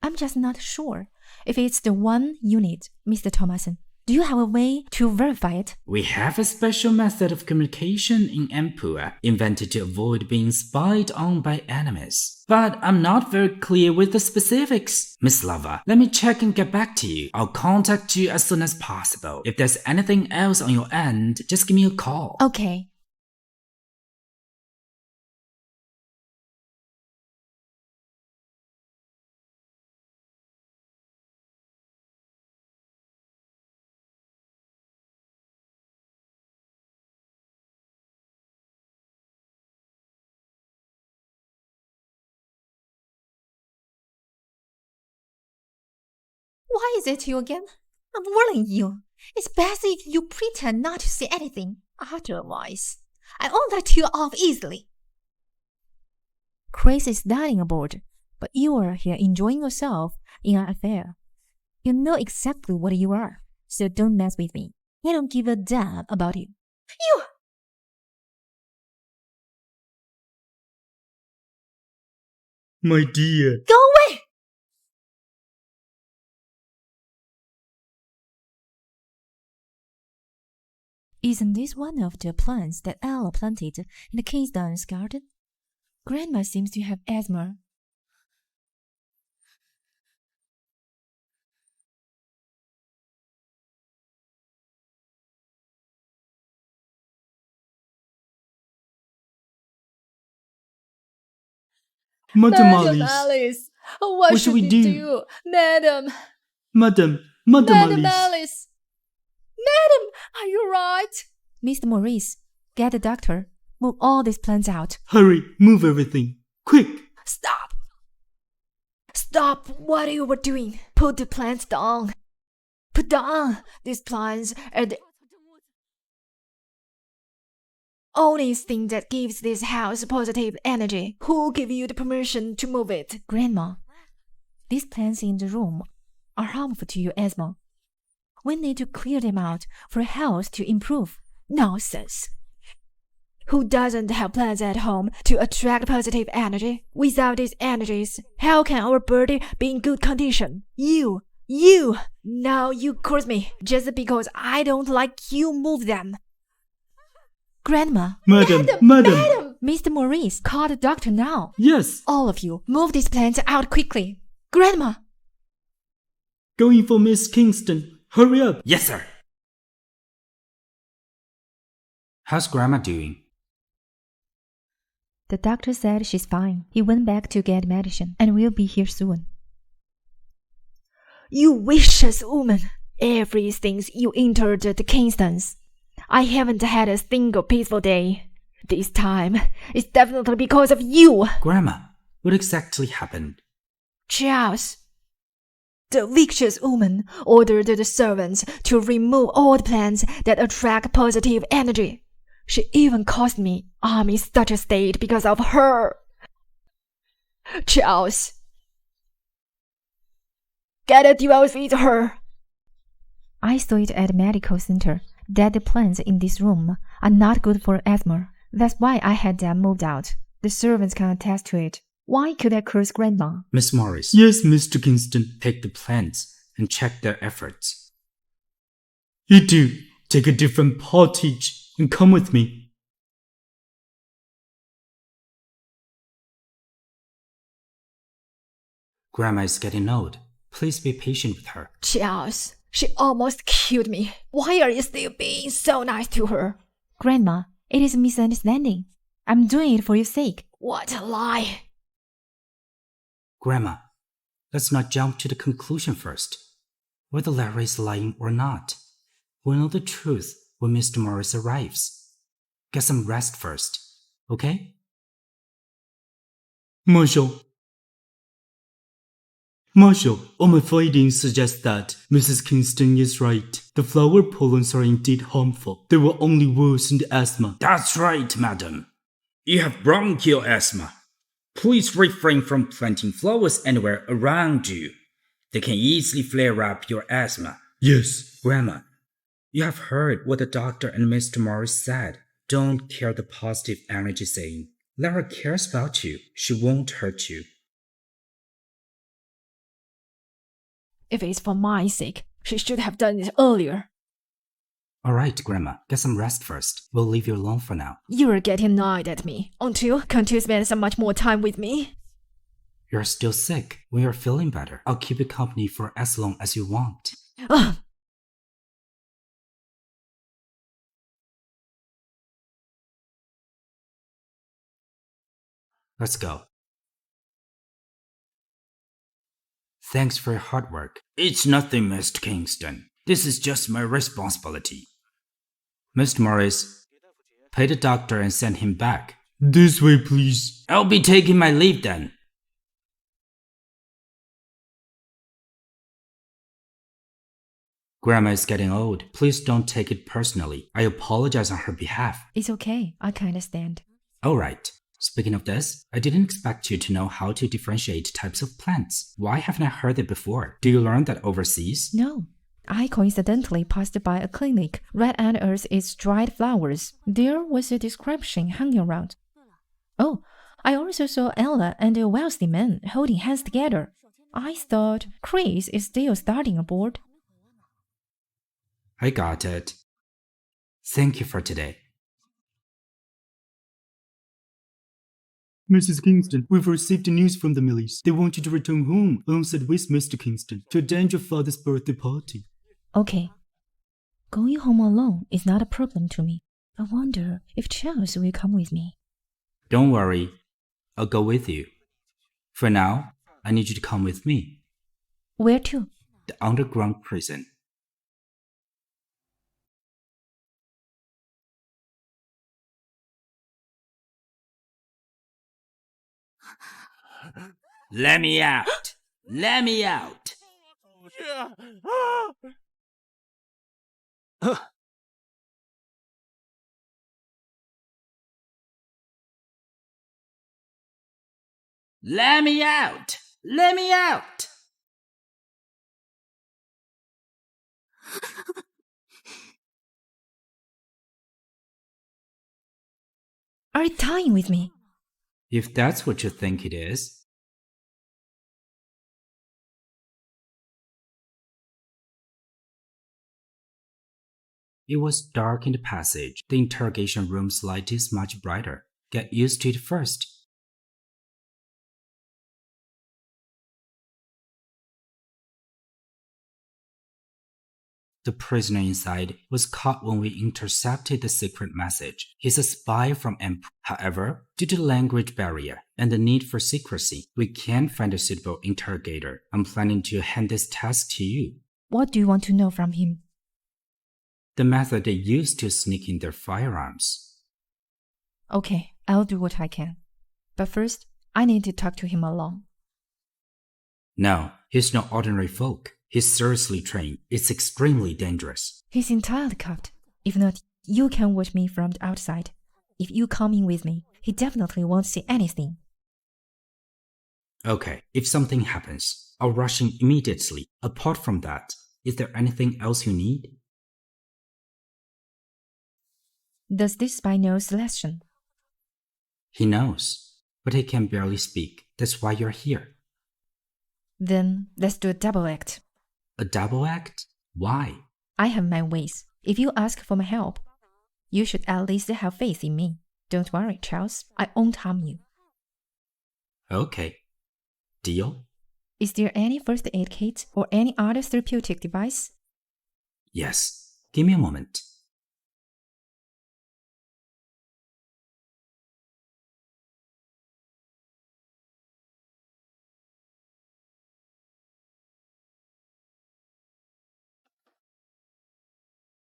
I'm just not sure if it's the one you need, Mr. Thomason. Do you have a way to verify it? We have a special method of communication in Empire invented to avoid being spied on by enemies. But I'm not very clear with the specifics. Miss Lava, let me check and get back to you. I'll contact you as soon as possible. If there's anything else on your end, just give me a call. Okay. Why is it you again? I'm warning you. It's best if you pretend not to see anything. Otherwise, I won't let you off easily. Chris is dining aboard, but you are here enjoying yourself in an affair. You know exactly what you are, so don't mess with me. I don't give a damn about you. You! My dear. Go away! Isn't this one of the plants that Ella planted in the Kingston's garden? Grandma seems to have asthma. Madam Madam Alice. Alice, what should we do? Madam Madam Alice. Alice. Madam, are you right? Mr. Maurice, get the doctor. Move all these plants out. Hurry, move everything. Quick. Stop. Stop what you were doing. Put the plants down. Put down these plants are the only thing that gives this house positive energy. Who gave you the permission to move it? Grandma, these plants in the room are harmful to your asthma. We need to clear them out for health to improve. Nonsense. Who doesn't have plants at home to attract positive energy? Without these energies, how can our body be in good condition? You! Now you curse me just because I don't like you move them. Grandma, Madam. Mr. Maurice, call the doctor now. Yes. All of you, move these plants out quickly. Grandma! Going for Miss Kingston. Hurry up. Yes, sir. How's Grandma doing? The doctor said she's fine. He went back to get medicine and will be here soon. You vicious woman! Ever since you entered the Kingstons, I haven't had a single peaceful day. This time, it's definitely because of you! Grandma, what exactly happened? Charles, the vicious woman ordered the servants to remove all the plants that attract positive energy. She even caused me I'm in such a state because of her. Charles, get a divorce with her. I saw it at the medical center that the plants in this room are not good for asthma. That's why I had them moved out. The servants can attest to it. Why could I curse Grandma? Miss Morris. Yes, Mr. Kingston. Take the plants and check their efforts. You do. Take a different pottage and come with me. Grandma is getting old. Please be patient with her. Charles, she almost killed me. Why are you still being so nice to her? Grandma, it is a misunderstanding. I'm doing it for your sake. What a lie. Grandma, let's not jump to the conclusion first. Whether Larry is lying or not. We'll know the truth when Mr. Morris arrives. Get some rest first, okay? Marshal, all my findings suggest that Mrs. Kingston is right. The flower pollens are indeed harmful. They will only worsen the asthma. That's right, madam. You have bronchial asthma. Please refrain from planting flowers anywhere around you. They can easily flare up your asthma. Yes. Grandma, you have heard what the doctor and Mr. Morris said. Don't care the positive energy saying. Lara cares about you. She won't hurt you. If it's for my sake, she should have done it earlier. Alright, Grandma, get some rest first. We'll leave you alone for now. You're getting annoyed at me, aren't you? Can't you spend so much more time with me? You're still sick. When you're feeling better, I'll keep you company for as long as you want. Ugh. Let's go. Thanks for your hard work. It's nothing, Mr. Kingston. This is just my responsibility. Mr. Morris, pay the doctor and send him back. This way, please. I'll be taking my leave then. Grandma is getting old. Please don't take it personally. I apologize on her behalf. It's okay. I can understand. Alright. Speaking of this, I didn't expect you to know how to differentiate types of plants. Why haven't I heard it before? Do you learn that overseas? No. I coincidentally passed by a clinic. Right under its dried flowers. There was a description hanging around. Oh, I also saw Ella and a wealthy man holding hands together. I thought Chris is still starting aboard. I got it. Thank you for today. Mrs. Kingston, we've received news from the Millies. They want you to return home alongside with Mr. Kingston to attend your father's birthday party. Okay. Going home alone is not a problem to me. I wonder if Charles will come with me. Don't worry. I'll go with you. For now, I need you to come with me. Where to? The underground prison. Let me out! Let me out! Let me out! Let me out! Are you tying with me? If that's what you think it is. It was dark in the passage. The interrogation room's light is much brighter. Get used to it first. The prisoner inside was caught when we intercepted the secret message. He's a spy from Emperor. However, due to the language barrier and the need for secrecy, we can't find a suitable interrogator. I'm planning to hand this task to you. What do you want to know from him? The method they use to sneak in their firearms. Okay, I'll do what I can. But first, I need to talk to him alone. No, he's no ordinary folk. He's seriously trained. It's extremely dangerous. He's entirely cuffed. If not, you can watch me from the outside. If you come in with me, he definitely won't see anything. Okay, if something happens, I'll rush in immediately. Apart from that, is there anything else you need? Does this spy know selection? He knows, but he can barely speak. That's why you're here. Then let's do a double act. A double act? Why? I have my ways. If you ask for my help, you should at least have faith in me. Don't worry, Charles. I won't harm you. Okay. Deal? Is there any first aid kit or any other therapeutic device? Yes. Give me a moment.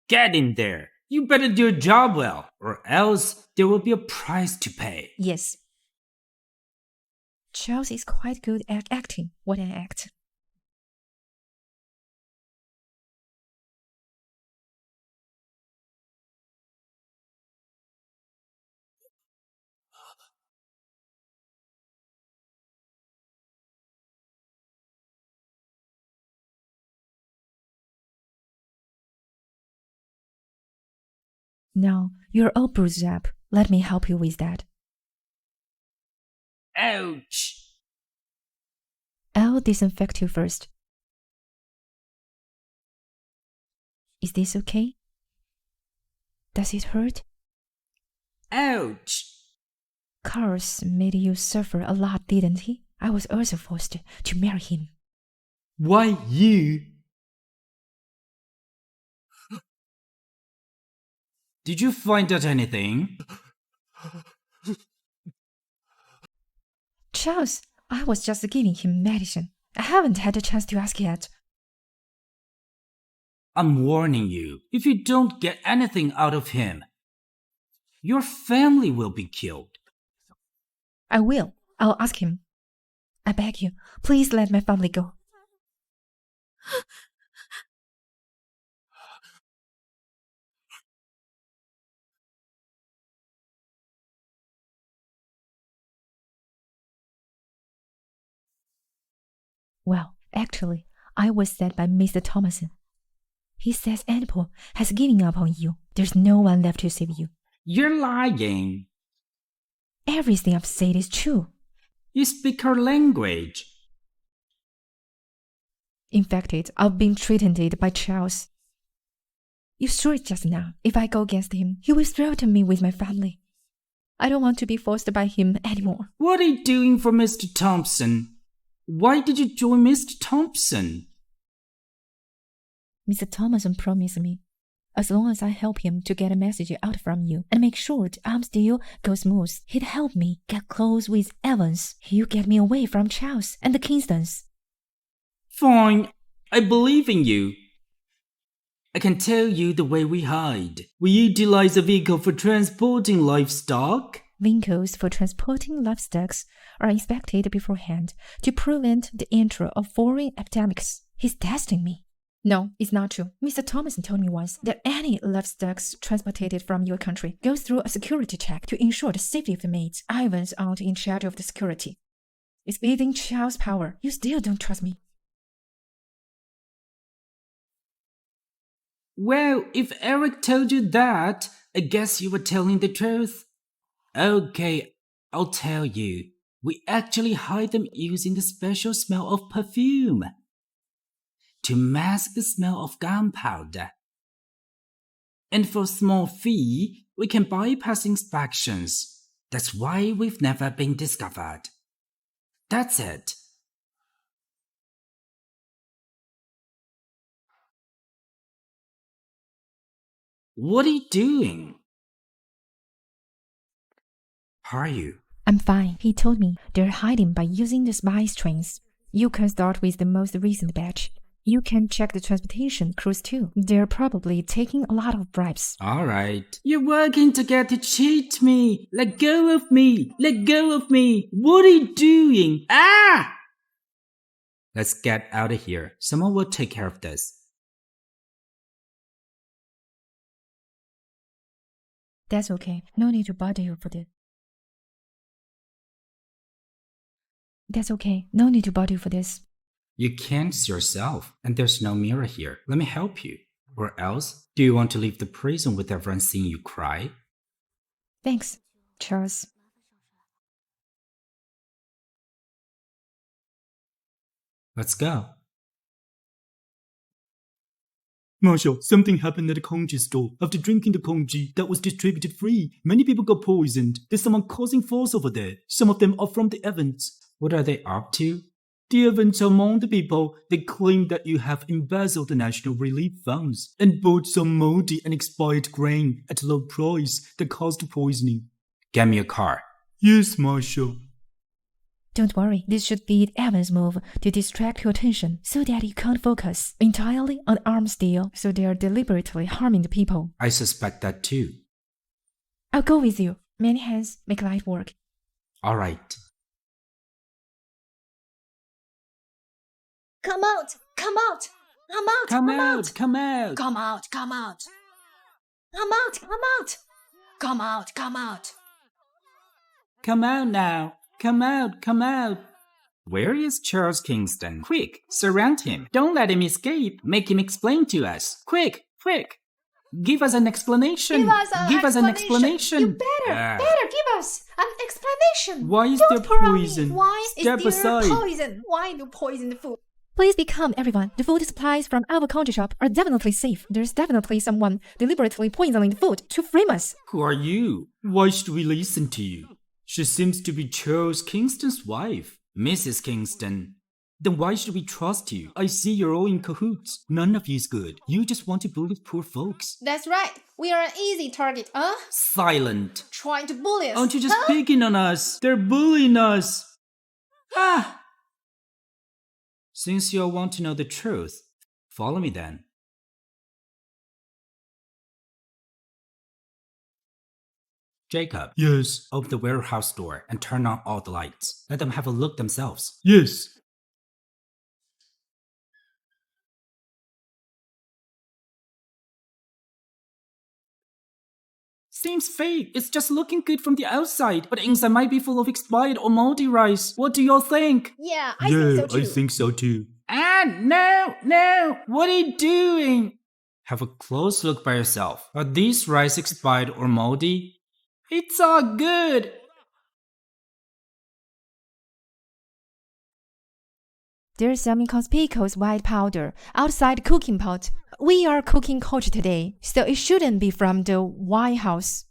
Get in there. You better do your job well, or else there will be a price to pay. Yes. Charles is quite good at acting. What an act. Now, you're all bruised up. Let me help you with that. Ouch! I'll disinfect you first. Is this okay? Does it hurt? Ouch! Carlos made you suffer a lot, didn't he? I was also forced to marry him. Why you? Did you find out anything? Charles, I was just giving him medicine. I haven't had a chance to ask yet. I'm warning you, if you don't get anything out of him, your family will be killed. I will. I'll ask him. I beg you, please let my family go. Well, actually, I was sent by Mr. Thomason. He says Annabelle has given up on you. There's no one left to save you. You're lying. Everything I've said is true. You speak her language. In fact, I've been threatened by Charles. You saw it just now. If I go against him, he will threaten me with my family. I don't want to be forced by him anymore. What are you doing for Mr. Thompson? Why did you join Mr. Thompson? Mr. Thomason promised me, as long as I help him to get a message out from you and make sure the arms deal goes smooth, he'd help me get close with Evans. He'll get me away from Charles and the Kingstons. Fine, I believe in you. I can tell you the way we hide. We utilize a vehicle for transporting livestock. Vehicles for transporting livestock are inspected beforehand to prevent the entry of foreign epidemics. He's testing me. No, it's not true. Mr. Thomason told me once that any livestock transported from your country goes through a security check to ensure the safety of the maids. Ivan's out in charge of the security. It's within Charles' power. You still don't trust me. Well, if Eric told you that, I guess you were telling the truth. Okay, I'll tell you. We actually hide them using the special smell of perfume to mask the smell of gunpowder. And for a small fee, we can bypass inspections. That's why we've never been discovered. That's it. What are you doing? How are you? I'm fine. He told me they're hiding by using the spy strings. You can start with the most recent batch. You can check the transportation crews too. They're probably taking a lot of bribes. Alright. You're working together to cheat me. Let go of me. Let go of me. What are you doing? Ah! Let's get out of here. Someone will take care of this. That's okay. No need to bother you for this. That's okay. No need to bother you for this. You can't see yourself, and there's no mirror here. Let me help you. Or else, do you want to leave the prison with everyone seeing you cry? Thanks, Charles. Let's go. Marshal, something happened at the congee store. After drinking the congee that was distributed free, many people got poisoned. There's someone causing force over there. Some of them are from the Evans. What are they up to? The Evans are among the people. They claim that you have embezzled the national relief funds and bought some moldy and expired grain at a low price that caused poisoning. Get me a car. Yes, Marshal. Don't worry, this should be Evan's move to distract your attention so that you can't focus entirely on the arms deal, so they are deliberately harming the people. I suspect that too. I'll go with you. Many hands make light work. All right. Come out! Come out! Come out! Come out! Come out! Come out! Come out! Come out! Come out! Come out! Come out! Come out now! Come out! Come out! Where is Charles Kingston? Quick, surround him. Don't let him escape. Make him explain to us. Quick, quick. Give us an explanation. Give us an explanation. You better give us an explanation. Why is Don't there pour on me. poison? Why Step is there aside. poison? Why do poison the food? Please be calm, everyone. The food supplies from our country shop are definitely safe. There's definitely someone deliberately poisoning the food to frame us. Who are you? Why should we listen to you? She seems to be Charles Kingston's wife, Mrs. Kingston. Then why should we trust you? I see you're all in cahoots. None of you is good. You just want to bully poor folks. That's right. We are an easy target, huh? Silent. Trying to bully us. Aren't you just huh? picking on us? They're bullying us. Ah! Since you all want to know the truth, follow me then. Jacob. Yes. Open the warehouse door and turn on all the lights. Let them have a look themselves. Yes. Seems fake. It's just looking good from the outside, but inside might be full of expired or moldy rice. What do y'all think? Yeah, I think so too. I think so too. Ah, no! What are you doing? Have a close look by yourself. Are these rice expired or moldy? It's all good. There's some inconspicuous white powder outside the cooking pot. We are cooking culture today, so it shouldn't be from the White House.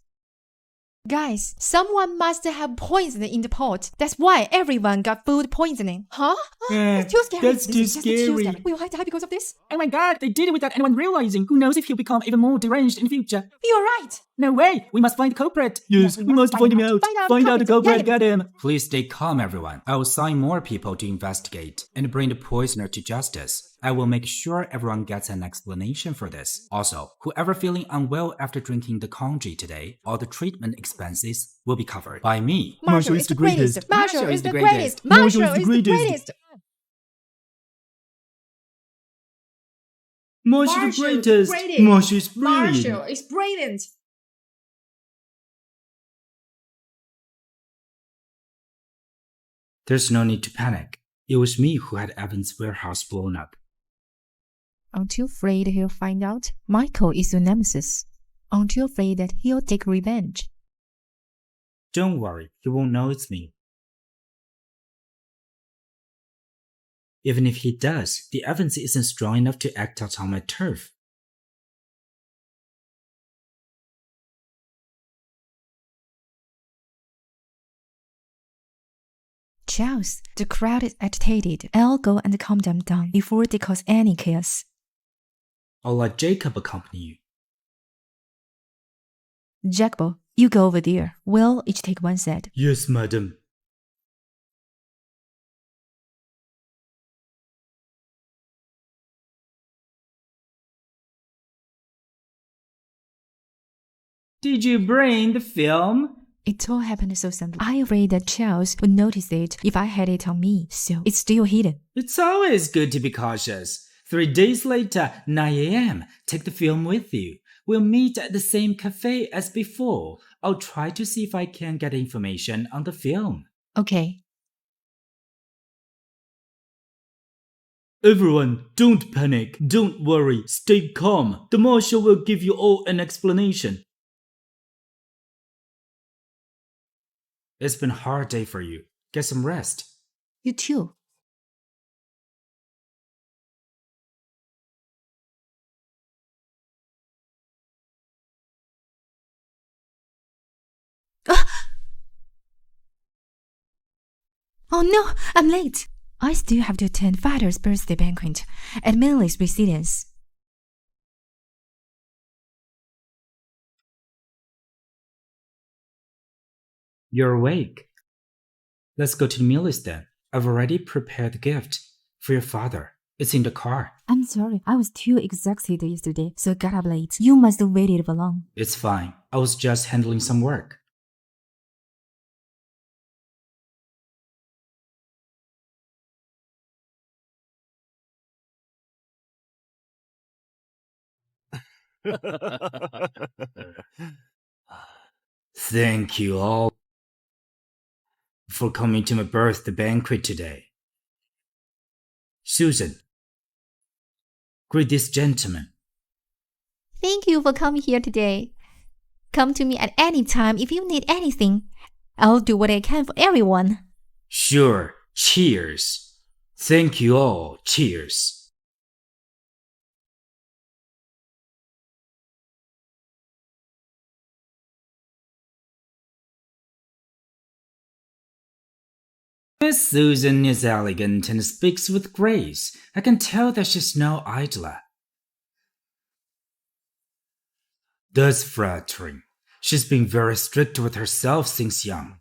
Guys, someone must have poison in the pot. That's why everyone got food poisoning. Huh? It's too scary. That's This too is just too scary. Will I die because of this? Oh my god, they did it without anyone realizing. Who knows if he'll become even more deranged in the future? You're right. No way! We must find the culprit! Yes, we must find him out. Find out the culprit, get him. Please stay calm, everyone. I will assign more people to investigate and bring the poisoner to justice. I will make sure everyone gets an explanation for this. Also, whoever feeling unwell after drinking the congee today, all the treatment expenses will be covered by me. Marshal is the greatest. Marshal is the greatest. Marshal Marshal is the greatest. Marshal the Marshal is greatest. greatest. Marshal is brilliant. Marshal is brilliant. There's no need to panic. It was me who had Evan's warehouse blown up. Aren't you afraid he'll find out? Michael is your nemesis. Aren't you afraid that he'll take revenge? Don't worry, he won't know it's me. Even if he does, the evidence isn't strong enough to act out on my turf. Charles, the crowd is agitated. I'll go and calm them down before they cause any chaos. I'll let Jacob accompany you. Jacobo, you go over there. We'll each take one set. Yes, madam. Did you bring the film? It all happened so suddenly. I afraid that Charles would notice it if I had it on me, so it's still hidden. It's always good to be cautious. 3 days later, 9 a.m., take the film with you. We'll meet at the same cafe as before. I'll try to see if I can get information on the film. Okay. Everyone, don't panic. Don't worry. Stay calm. The marshal will give you all an explanation. It's been a hard day for you. Get some rest. You too. Oh no, I'm late. I still have to attend Father's birthday banquet at Millie's residence. You're awake. Let's go to Millie's then. I've already prepared the gift for your father. It's in the car. I'm sorry, I was too exhausted yesterday, so I got up late. You must have waited for long. It's fine. I was just handling some work. Thank you all for coming to my birthday banquet today. Susan, greet this gentleman. Thank you for coming here today. Come to me at any time if you need anything. I'll do what I can for everyone. Sure. Cheers. Thank you all. Cheers. Miss Susan is elegant and speaks with grace. I can tell that she's no idler. That's flattering. She's been very strict with herself since young.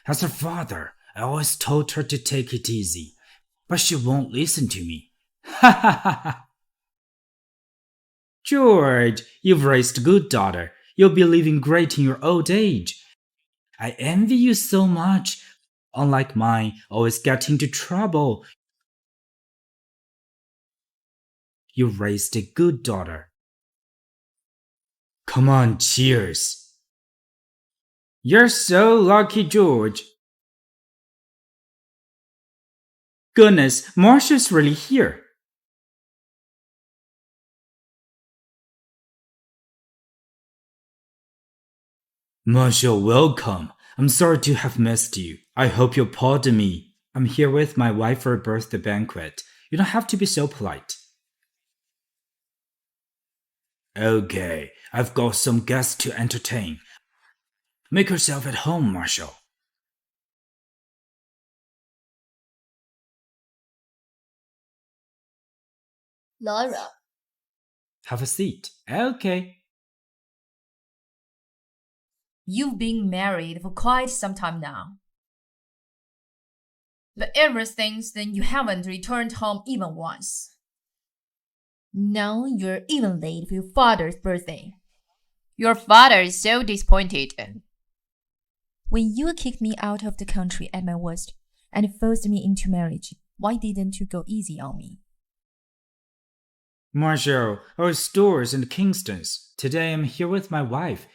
As her father, I always told her to take it easy, but she won't listen to me. Ha ha ha ha! George, you've raised a good daughter. You'll be living great in your old age. I envy you so much. Unlike mine, always get into trouble. You raised a good daughter. Come on, cheers. You're so lucky, George. Goodness, Marshal's really here. Marshal, welcome. I'm sorry to have missed you. I hope you'll pardon me. I'm here with my wife for a birthday banquet. You don't have to be so polite. Okay, I've got some guests to entertain. Make yourself at home, Marshal. Laura. Have a seat. Okay. You've been married for quite some time now. But ever since then, you haven't returned home even once. Now you're even late for your father's birthday. Your father is so disappointed. When you kicked me out of the country at my worst and forced me into marriage, why didn't you go easy on me? Marshal, our store's in Kingston's. Today I'm here with my wife.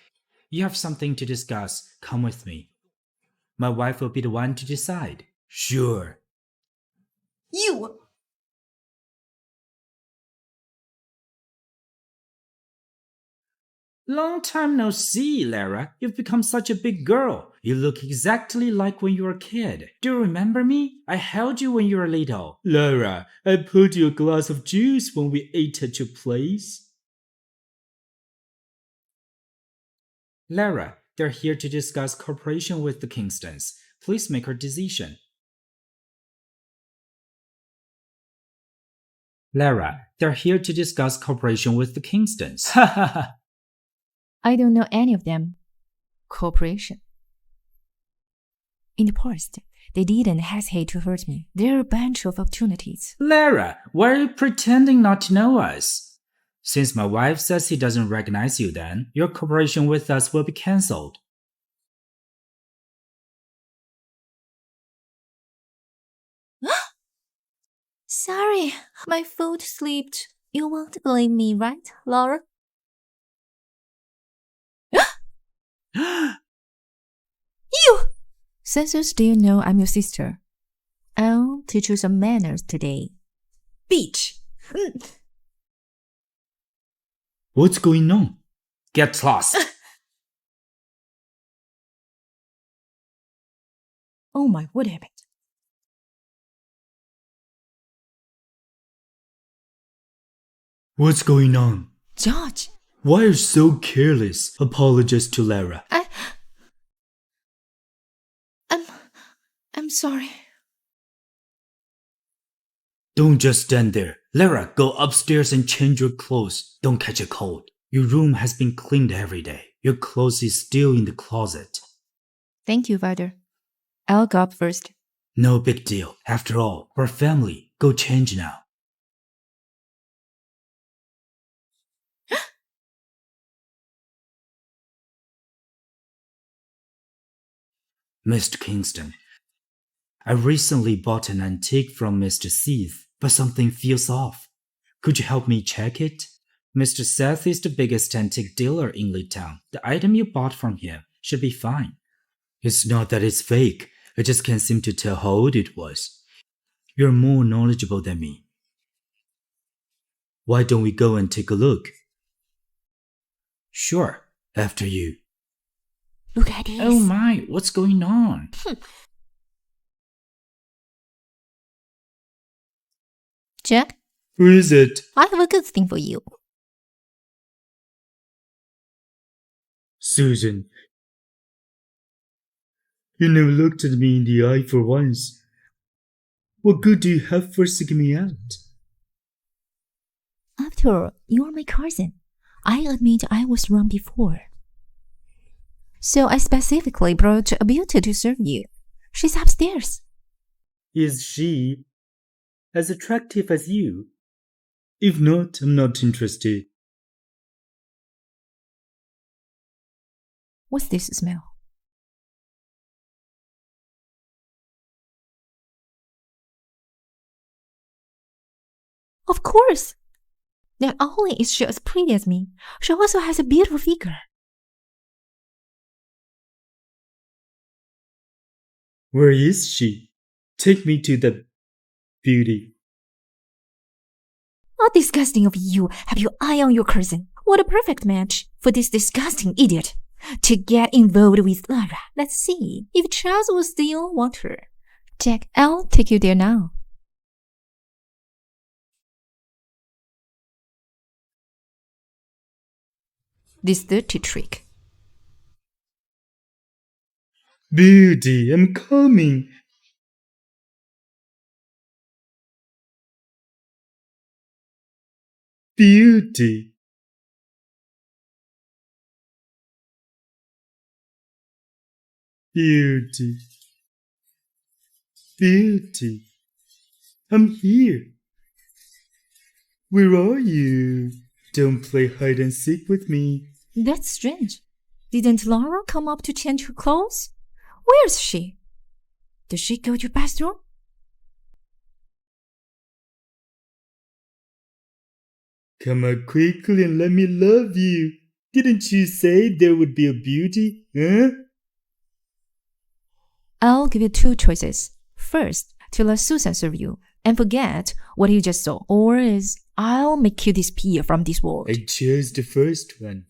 You have something to discuss. Come with me. My wife will be the one to decide. Sure. You! Long time no see, Lara. You've become such a big girl. You look exactly like when you were a kid. Do you remember me? I held you when you were little. Lara, I poured you a glass of juice when we ate at your place. Lara, they're here to discuss cooperation with the Kingstons. Please make her decision. Lara, they're here to discuss cooperation with the Kingstons. Ha ha ha! I don't know any of them. Cooperation. In the past, they didn't hesitate to hurt me. They're a bunch of opportunities. Lara, why are you pretending not to know us? Since my wife says he doesn't recognize you then, your cooperation with us will be cancelled. Sorry, my foot slipped. You won't blame me, right, Laura? You! Since you still know I'm your sister, I'll teach you some manners today. Bitch! What's going on? Get lost. Oh my, what happened? What's going on? George! Why are you so careless? Apologize to Lara. I'm sorry. Don't just stand there. Lara, go upstairs and change your clothes. Don't catch a cold. Your room has been cleaned every day. Your clothes is still in the closet. Thank you, Father. Al got up first. No big deal. After all, we're family. Go change now. Mr. Kingston, I recently bought an antique from Mr. Seth, but something feels off. Could you help me check it? Mr. Seth is the biggest antique dealer in Town. The item you bought from him should be fine. It's not that it's fake. I just can't seem to tell how old it was. You're more knowledgeable than me. Why don't we go and take a look? Sure, after you. Look at this. Oh my, what's going on? Jack, Who is it? I have a good thing for you. Susan. You never looked at me in the eye for once. What good do you have for seeking me out? After all, you are my cousin. I admit I was wrong before. So I specifically brought a beauty to serve you. She's upstairs. Is she as attractive as you? If not, I'm not interested. What's this smell? Of course! Not only is she as pretty as me, she also has a beautiful figure. Where is she? Take me to the beauty. How disgusting of you! Have your eye on your cousin. What a perfect match for this disgusting idiot to get involved with Lara. Let's see if Charles will still want her. Jack, I'll take you there now. This dirty trick. Beauty, I'm coming. Beauty. Beauty. Beauty. I'm here. Where are you? Don't play hide and seek with me. That's strange. Didn't Laura come up to change her clothes? Where's she? Did she go to the bathroom? Come out quickly and let me love you. Didn't you say there would be a beauty, huh? I'll give you two choices. First, to let Susan serve you and forget what you just saw. Or is I'll make you disappear from this world. I chose the first one.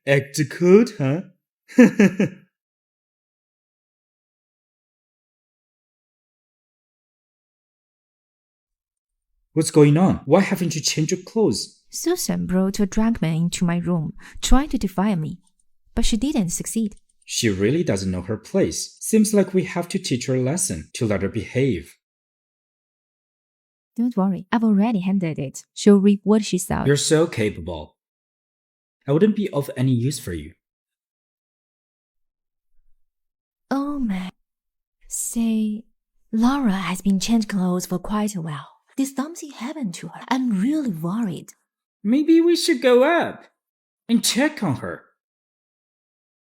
Act good, huh? What's going on? Why haven't you changed your clothes? Susan brought a drunk man into my room, trying to defy me. But she didn't succeed. She really doesn't know her place. Seems like we have to teach her a lesson to let her behave. Don't worry, I've already handled it. She'll reap what she sowed. You're so capable. I wouldn't be of any use for you. Oh man. Say, Laura has been changing clothes for quite a while. Did something happen to her? I'm really worried. Maybe we should go up and check on her.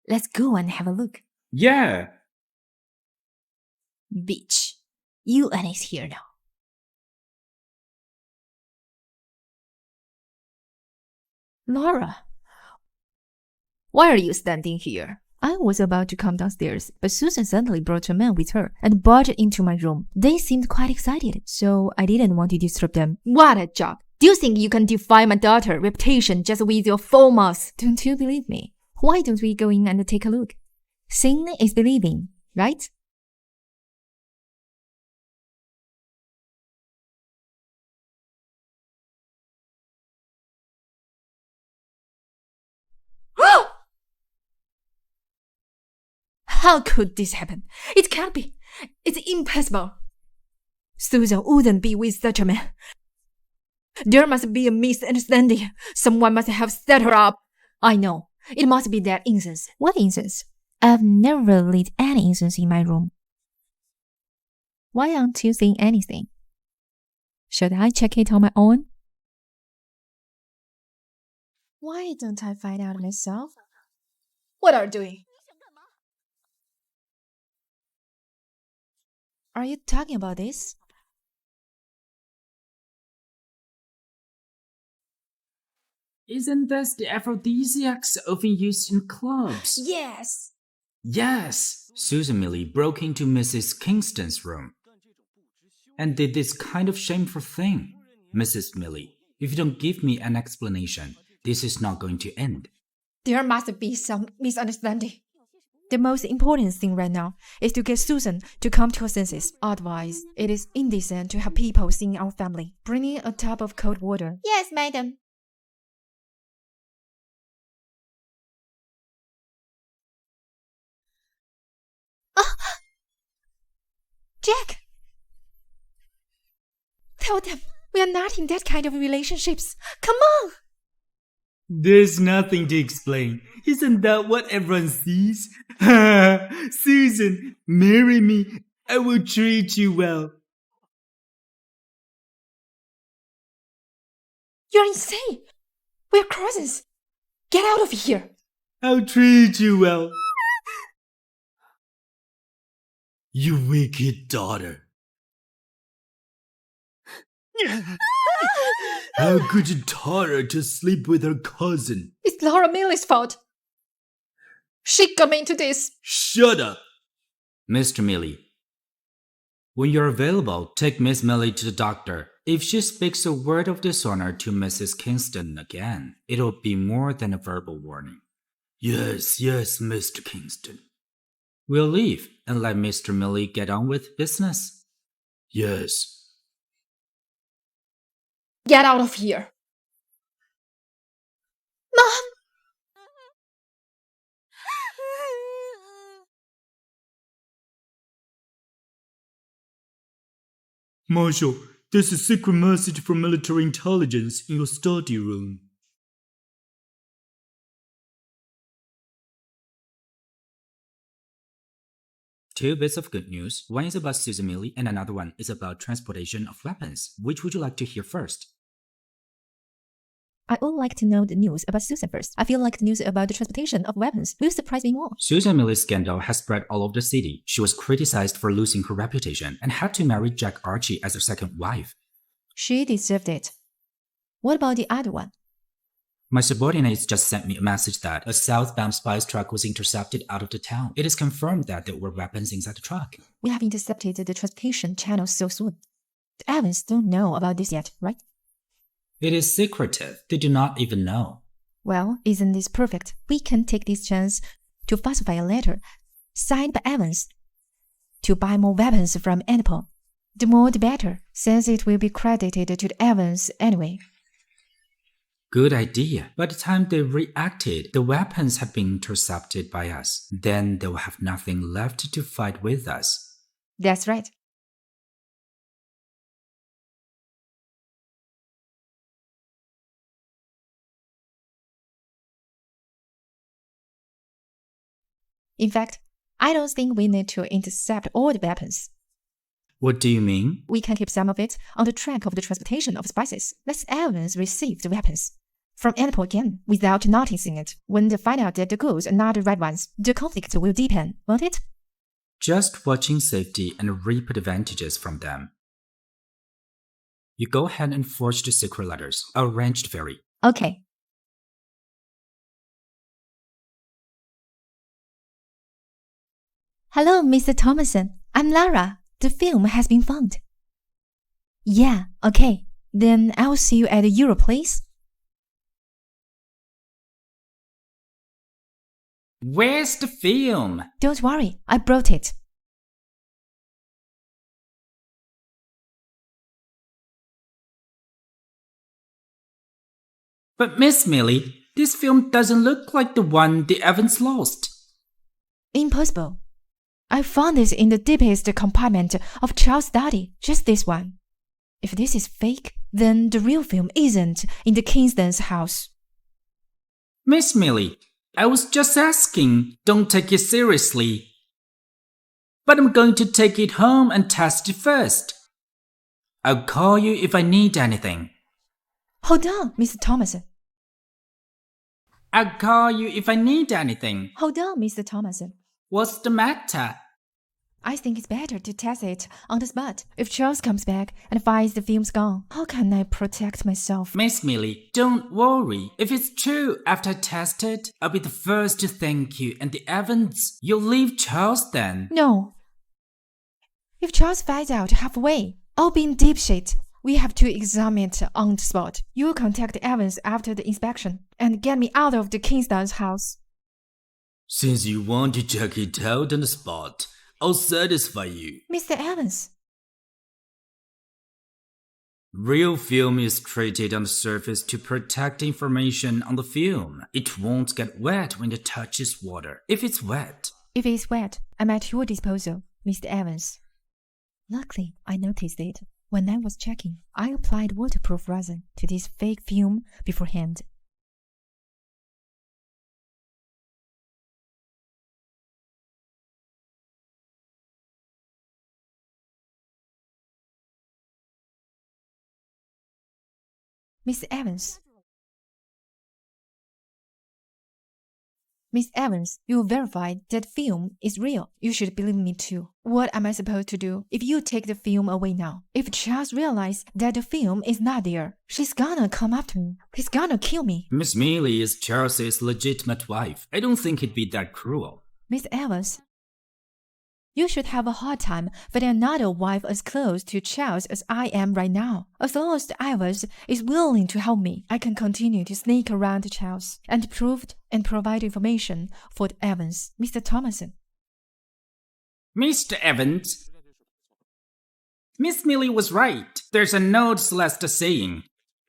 Let's go and have a look. Yeah. Bitch, you and it's here now. Laura, why are you standing here? I was about to come downstairs, but Susan suddenly brought a man with her and barged into my room. They seemed quite excited, so I didn't want to disturb them. What a job. Do you think you can defy my daughter's reputation just with your full mouth? Don't you believe me? Why don't we go in and take a look? Seeing is believing, right? How could this happen? It can't be. It's impossible. Susan wouldn't be with such a man. There must be a misunderstanding. Someone must have set her up. I know. It must be that incense. What incense? I've never lit any incense in my room. Why aren't you saying anything? Should I check it on my own? Why don't I find out myself? What are you doing? Are you talking about this? Isn't this the aphrodisiacs often used in clubs? Yes. Yes! Susan Millie broke into Mrs. Kingston's room and did this kind of shameful thing. Mrs. Millie, if you don't give me an explanation, this is not going to end. There must be some misunderstanding. The most important thing right now is to get Susan to come to her senses. Otherwise, it is indecent to have people seeing our family. Bring in a tub of cold water. Yes, madam. Jack! Tell them we are not in that kind of relationships. Come on! There's nothing to explain. Isn't that what everyone sees? Susan, marry me. I will treat you well. You're insane! We're cousins. Get out of here! I'll treat you well. You wicked daughter. How could you taught her to sleep with her cousin? It's Laura Millie's fault. She got me into this. Shut up. Mr. Millie, when you're available, take Miss Millie to the doctor. If she speaks a word of dishonor to Mrs. Kingston again, it'll be more than a verbal warning. Yes, Mr. Kingston. We'll leave and let Mr. Millie get on with business. Yes. Get out of here. Mom! Marshal, there's a secret message from military intelligence in your study room. Two bits of good news. One is about Susan Millie and another one is about transportation of weapons. Which would you like to hear first? I would like to know the news about Susan first. I feel like the news about the transportation of weapons will surprise me more. Susan Millie's scandal has spread all over the city. She was criticized for losing her reputation and had to marry Jack Archie as her second wife. She deserved it. What about the other one? My subordinates just sent me a message that a southbound spice truck was intercepted out of the town. It is confirmed that there were weapons inside the truck. We have intercepted the transportation channel so soon. The Evans don't know about this yet, right? It is secretive. They do not even know. Well, isn't this perfect? We can take this chance to falsify a letter signed by Evans to buy more weapons from Interpol. The more the better, since it will be credited to the Evans anyway. Good idea. By the time they reacted, the weapons had been intercepted by us. Then they will have nothing left to fight with us. That's right. In fact, I don't think we need to intercept all the weapons. What do you mean? We can keep some of it on the track of the transportation of spices. Let Evans receive the weapons from Interpol again without noticing it. When they find out that the goods are not the right ones, the conflict will deepen, won't it? Just watching safety and reap advantages from them. You go ahead and forge the secret letters. I'll arrange the ferry. Okay. Hello, Mr. Thomason. I'm Lara. The film has been found. Yeah, okay. Then I'll see you at the Euro place. Where's the film? Don't worry, I brought it. But Miss Millie, this film doesn't look like the one the Evans lost. Impossible. I found this in the deepest compartment of Charles' study, just this one. If this is fake, then the real film isn't in the Kingston's house. Miss Millie, I was just asking. Don't take it seriously. But I'm going to take it home and test it first. I'll call you if I need anything. Hold on, Mr. Thomason. I'll call you if I need anything. Hold on, Mr. Thomason. What's the matter? I think it's better to test it on the spot. If Charles comes back and finds the film's gone, how can I protect myself? Miss Millie, don't worry. If it's true after I test it, I'll be the first to thank you and the Evans. You'll leave Charles then. No. If Charles finds out halfway, I'll be in deep shit. We have to examine it on the spot. You'll contact Evans after the inspection and get me out of the Kingston's house. Since you want to check it out on the spot, I'll satisfy you. Mr. Evans. Real film is treated on the surface to protect information on the film. It won't get wet when it touches water. If it's wet, I'm at your disposal, Mr. Evans. Luckily, I noticed it. When I was checking, I applied waterproof resin to this fake film beforehand. Miss Evans. Miss Evans, you verified that film is real. You should believe me too. What am I supposed to do if you take the film away now? If Charles realizes that the film is not there, she's gonna come after me. He's gonna kill me. Miss Millie is Charles's legitimate wife. I don't think he'd be that cruel. Miss Evans, you should have a hard time finding another wife as close to Charles as I am right now. As long as Evans is willing to help me, I can continue to sneak around Charles and provide information for Evans. Mr. Thomason. Mr. Evans. Miss Millie was right. There's an old Celeste saying,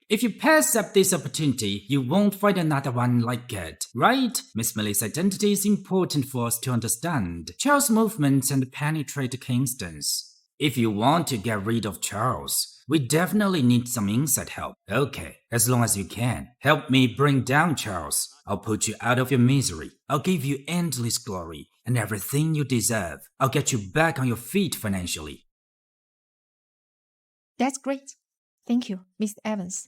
if you pass up this opportunity, you won't find another one like it. Right? Miss Millie's identity is important for us to understand. Charles' movements and penetrate Kingston's. If you want to get rid of Charles, we definitely need some inside help. Okay, as long as you can. Help me bring down Charles. I'll put you out of your misery. I'll give you endless glory and everything you deserve. I'll get you back on your feet financially. That's great. Thank you, Mr. Evans.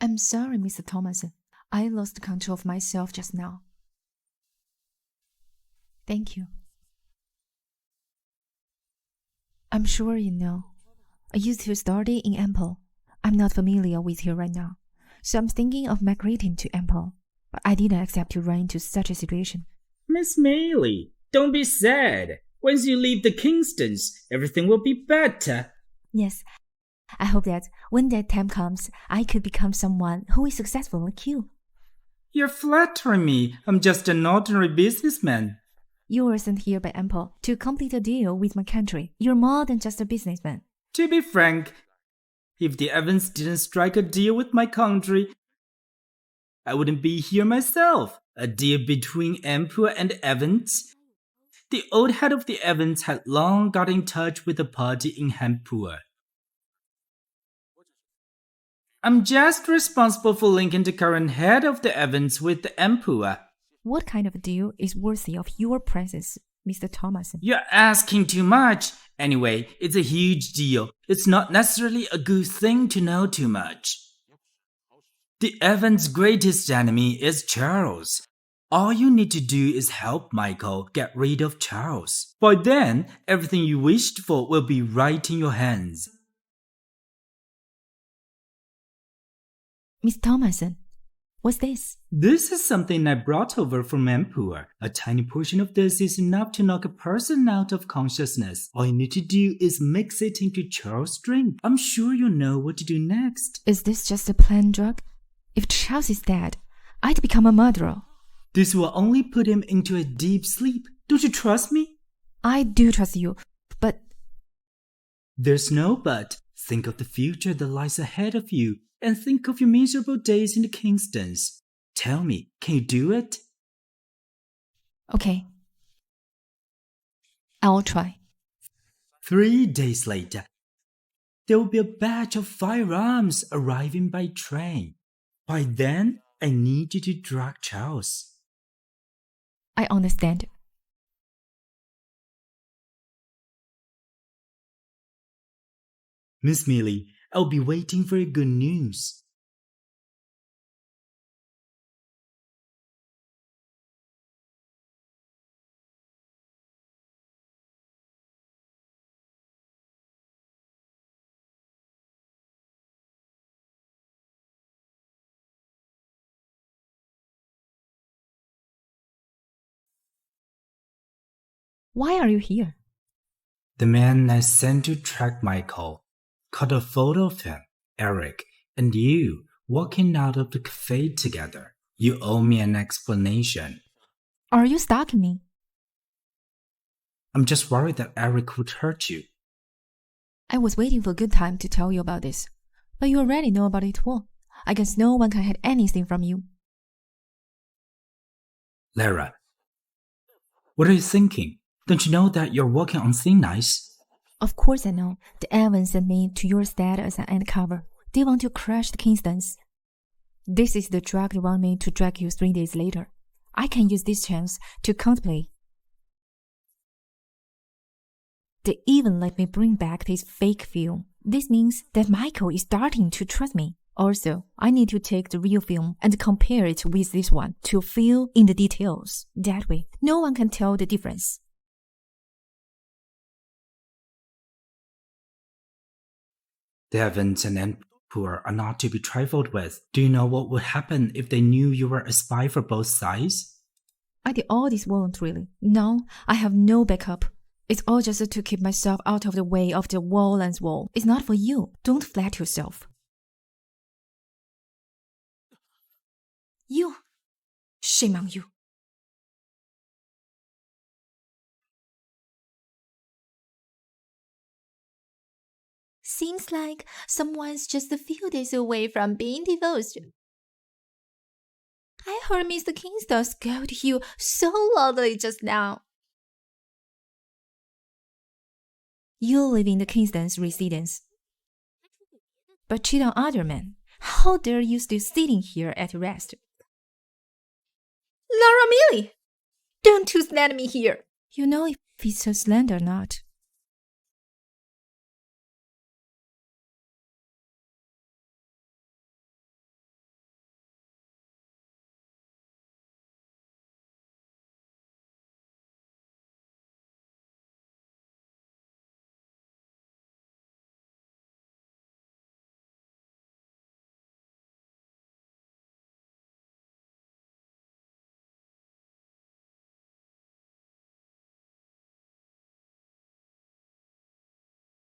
I'm sorry, Mr. Thomason. I lost control of myself just now. Thank you. I'm sure you know. I used to study in Ample. I'm not familiar with you right now, so I'm thinking of migrating to Ample. But I didn't accept to run into such a situation. Miss Millie, don't be sad. Once you leave the Kingstons, everything will be better. Yes, I hope that when that time comes, I could become someone who is successful like you. You're flattering me. I'm just an ordinary businessman. You were sent here by Ample to complete a deal with my country. You're more than just a businessman. To be frank, if the Evans didn't strike a deal with my country, I wouldn't be here myself. A deal between Emperor and Evans? The old head of the Evans had long got in touch with the party in Hampur. I'm just responsible for linking the current head of the Evans with the Emperor. What kind of deal is worthy of your presence, Mr. Thomason? You're asking too much. Anyway, it's a huge deal. It's not necessarily a good thing to know too much. The Evans' greatest enemy is Charles. All you need to do is help Michael get rid of Charles. By then, everything you wished for will be right in your hands. Miss Thomason, what's this? This is something I brought over from Emperor. A tiny portion of this is enough to knock a person out of consciousness. All you need to do is mix it into Charles' drink. I'm sure you know what to do next. Is this just a planned drug? If Charles is dead, I'd become a murderer. This will only put him into a deep sleep. Don't you trust me? I do trust you, but... There's no but. Think of the future that lies ahead of you, and think of your miserable days in the Kingstons. Tell me, can you do it? Okay. I'll try. 3 days later, there will be a batch of firearms arriving by train. By then, I need you to drug Charles. I understand. Miss Millie, I'll be waiting for your good news. Why are you here? The man I sent to track Michael caught a photo of him, Eric, and you walking out of the cafe together. You owe me an explanation. Are you stalking me? I'm just worried that Eric would hurt you. I was waiting for a good time to tell you about this, but you already know about it all. I guess no one can hide anything from you. Lara, what are you thinking? Don't you know that you're walking on thin ice? Of course I know. The Evans sent me to your state as an undercover. They want to crush the Kingstons. This is the drug they want me to drag you 3 days later. I can use this chance to counterplay. They even let me bring back this fake film. This means that Michael is starting to trust me. Also, I need to take the real film and compare it with this one to fill in the details. That way, no one can tell the difference. The Evans and Emperor are not to be trifled with. Do you know what would happen if they knew you were a spy for both sides? I did all this voluntarily. Now, I have no backup. It's all just to keep myself out of the way of the Wallen's wall. It's not for you. Don't flatter yourself. You. Shame on you. Seems like someone's just a few days away from being divorced. I heard Mr. Kingston scold you so loudly just now. You live in the Kingston's residence, but cheat on other men. How dare you still sitting here at rest? Laura Millie! Don't you slander me here! You know if it's a slander or not.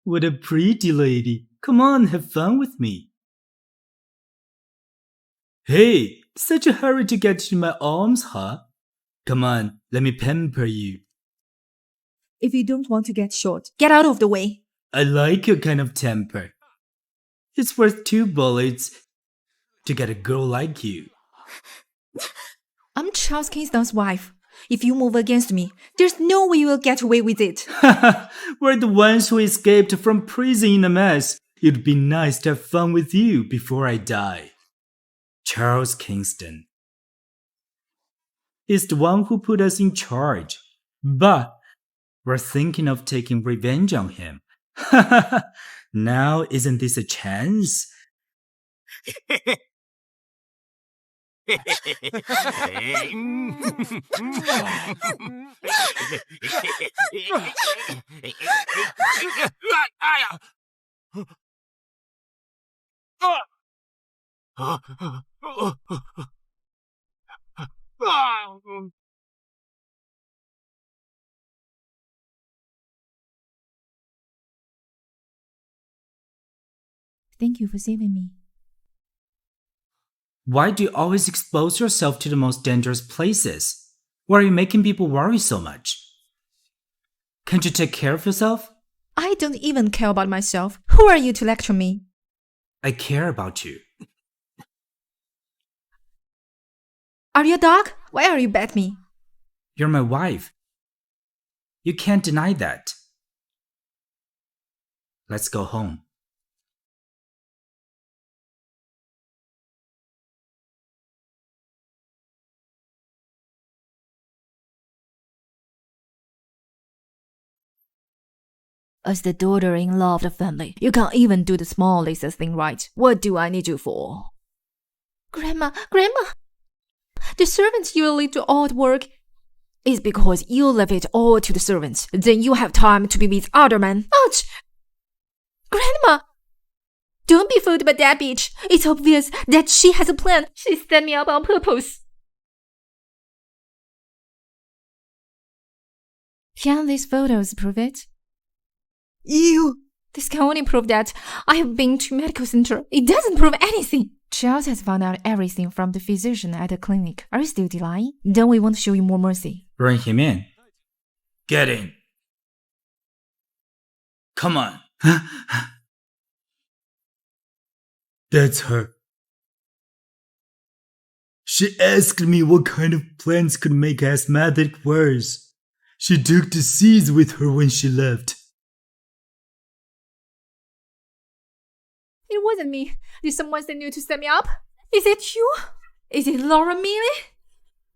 What a pretty lady. Come on, have fun with me. Hey, such a hurry to get to my arms, huh? Come on, let me pamper you. If you don't want to get shot, get out of the way. I like your kind of temper. It's worth 2 bullets to get a girl like you. I'm Charles Kingston's wife. If you move against me, there's no way you will get away with it. We're the ones who escaped from prison in a mess. It'd be nice to have fun with you before I die. Charles Kingston. He's the one who put us in charge. But we're thinking of taking revenge on him. Now, isn't this a chance? Thank you for saving me. Why do you always expose yourself to the most dangerous places? Why are you making people worry so much? Can't you take care of yourself? I don't even care about myself. Who are you to lecture me? I care about you. Are you a dog? Why are you at me? You're my wife. You can't deny that. Let's go home. As the daughter-in-law of the family, you can't even do the smallest thing right. What do I need you for? Grandma! The servants usually do all the work. It's because you leave it all to the servants. Then you have time to be with other men. Ouch! Grandma! Don't be fooled by that bitch. It's obvious that she has a plan. She set me up on purpose. Can these photos prove it? This can only prove that I have been to medical center. It doesn't prove anything. Charles has found out everything from the physician at the clinic. Are you still denying? Then we won't show you more mercy. Bring him in. Get in. Come on. That's her. She asked me what kind of plans could make asthmatic worse. She took the seeds with her when she left. It wasn't me. Did someone send you to set me up? Is it you? Is it Laura Millie?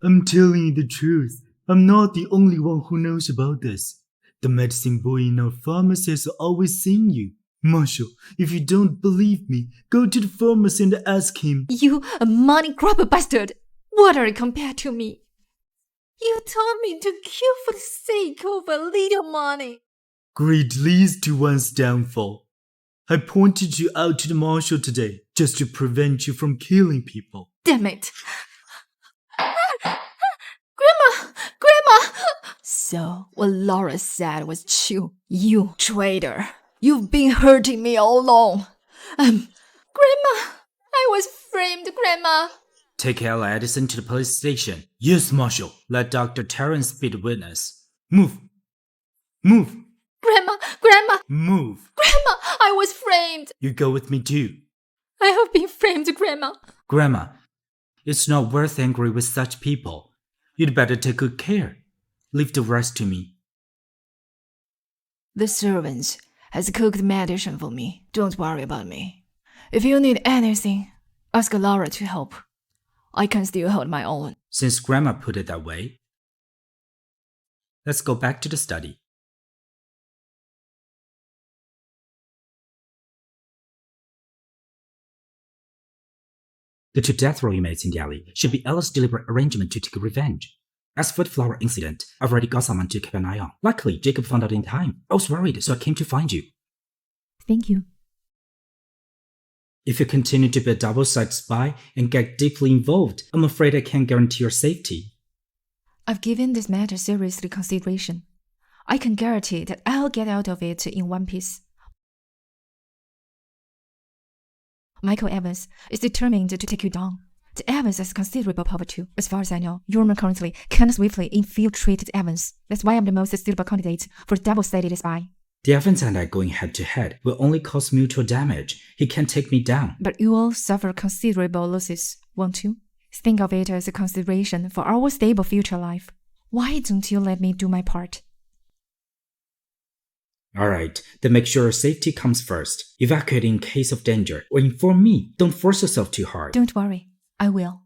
I'm telling you the truth. I'm not the only one who knows about this. The medicine boy in our pharmacy has always seen you. Marshal, if you don't believe me, go to the pharmacy and ask him. You a money grubber bastard. What are you compared to me? You told me to kill for the sake of a little money. Greed leads to one's downfall. I pointed you out to the marshal today, just to prevent you from killing people. Damn it. Grandma! So, what Laura said was true. You traitor. You've been hurting me all along. Grandma! I was framed, Grandma. Take Ella Edison to the police station. Yes, Marshal. Let Dr. Terrence be the witness. Move. Grandma! Move. Grandma, I was framed. You go with me too. I have been framed, Grandma. Grandma, it's not worth angry with such people. You'd better take good care. Leave the rest to me. The servants has cooked medicine for me. Don't worry about me. If you need anything, ask Laura to help. I can still hold my own. Since Grandma put it that way, let's go back to the study. The two death row inmates in Delhi should be Ella's deliberate arrangement to take revenge. As for the flower incident, I've already got someone to keep an eye on. Luckily, Jacob found out in time. I was worried, so I came to find you. Thank you. If you continue to be a double-sided spy and get deeply involved, I'm afraid I can't guarantee your safety. I've given this matter serious consideration. I can guarantee that I'll get out of it in one piece. Michael Evans is determined to take you down. The Evans has considerable power too. As far as I know, Yorma currently can swiftly infiltrate the Evans. That's why I'm the most suitable candidate for double-sided spy. The Evans and I going head-to-head will only cause mutual damage. He can't take me down. But you will suffer considerable losses, won't you? Think of it as a consideration for our stable future life. Why don't you let me do my part? Alright, then make sure safety comes first. Evacuate in case of danger, or inform me. Don't force yourself too hard. Don't worry, I will.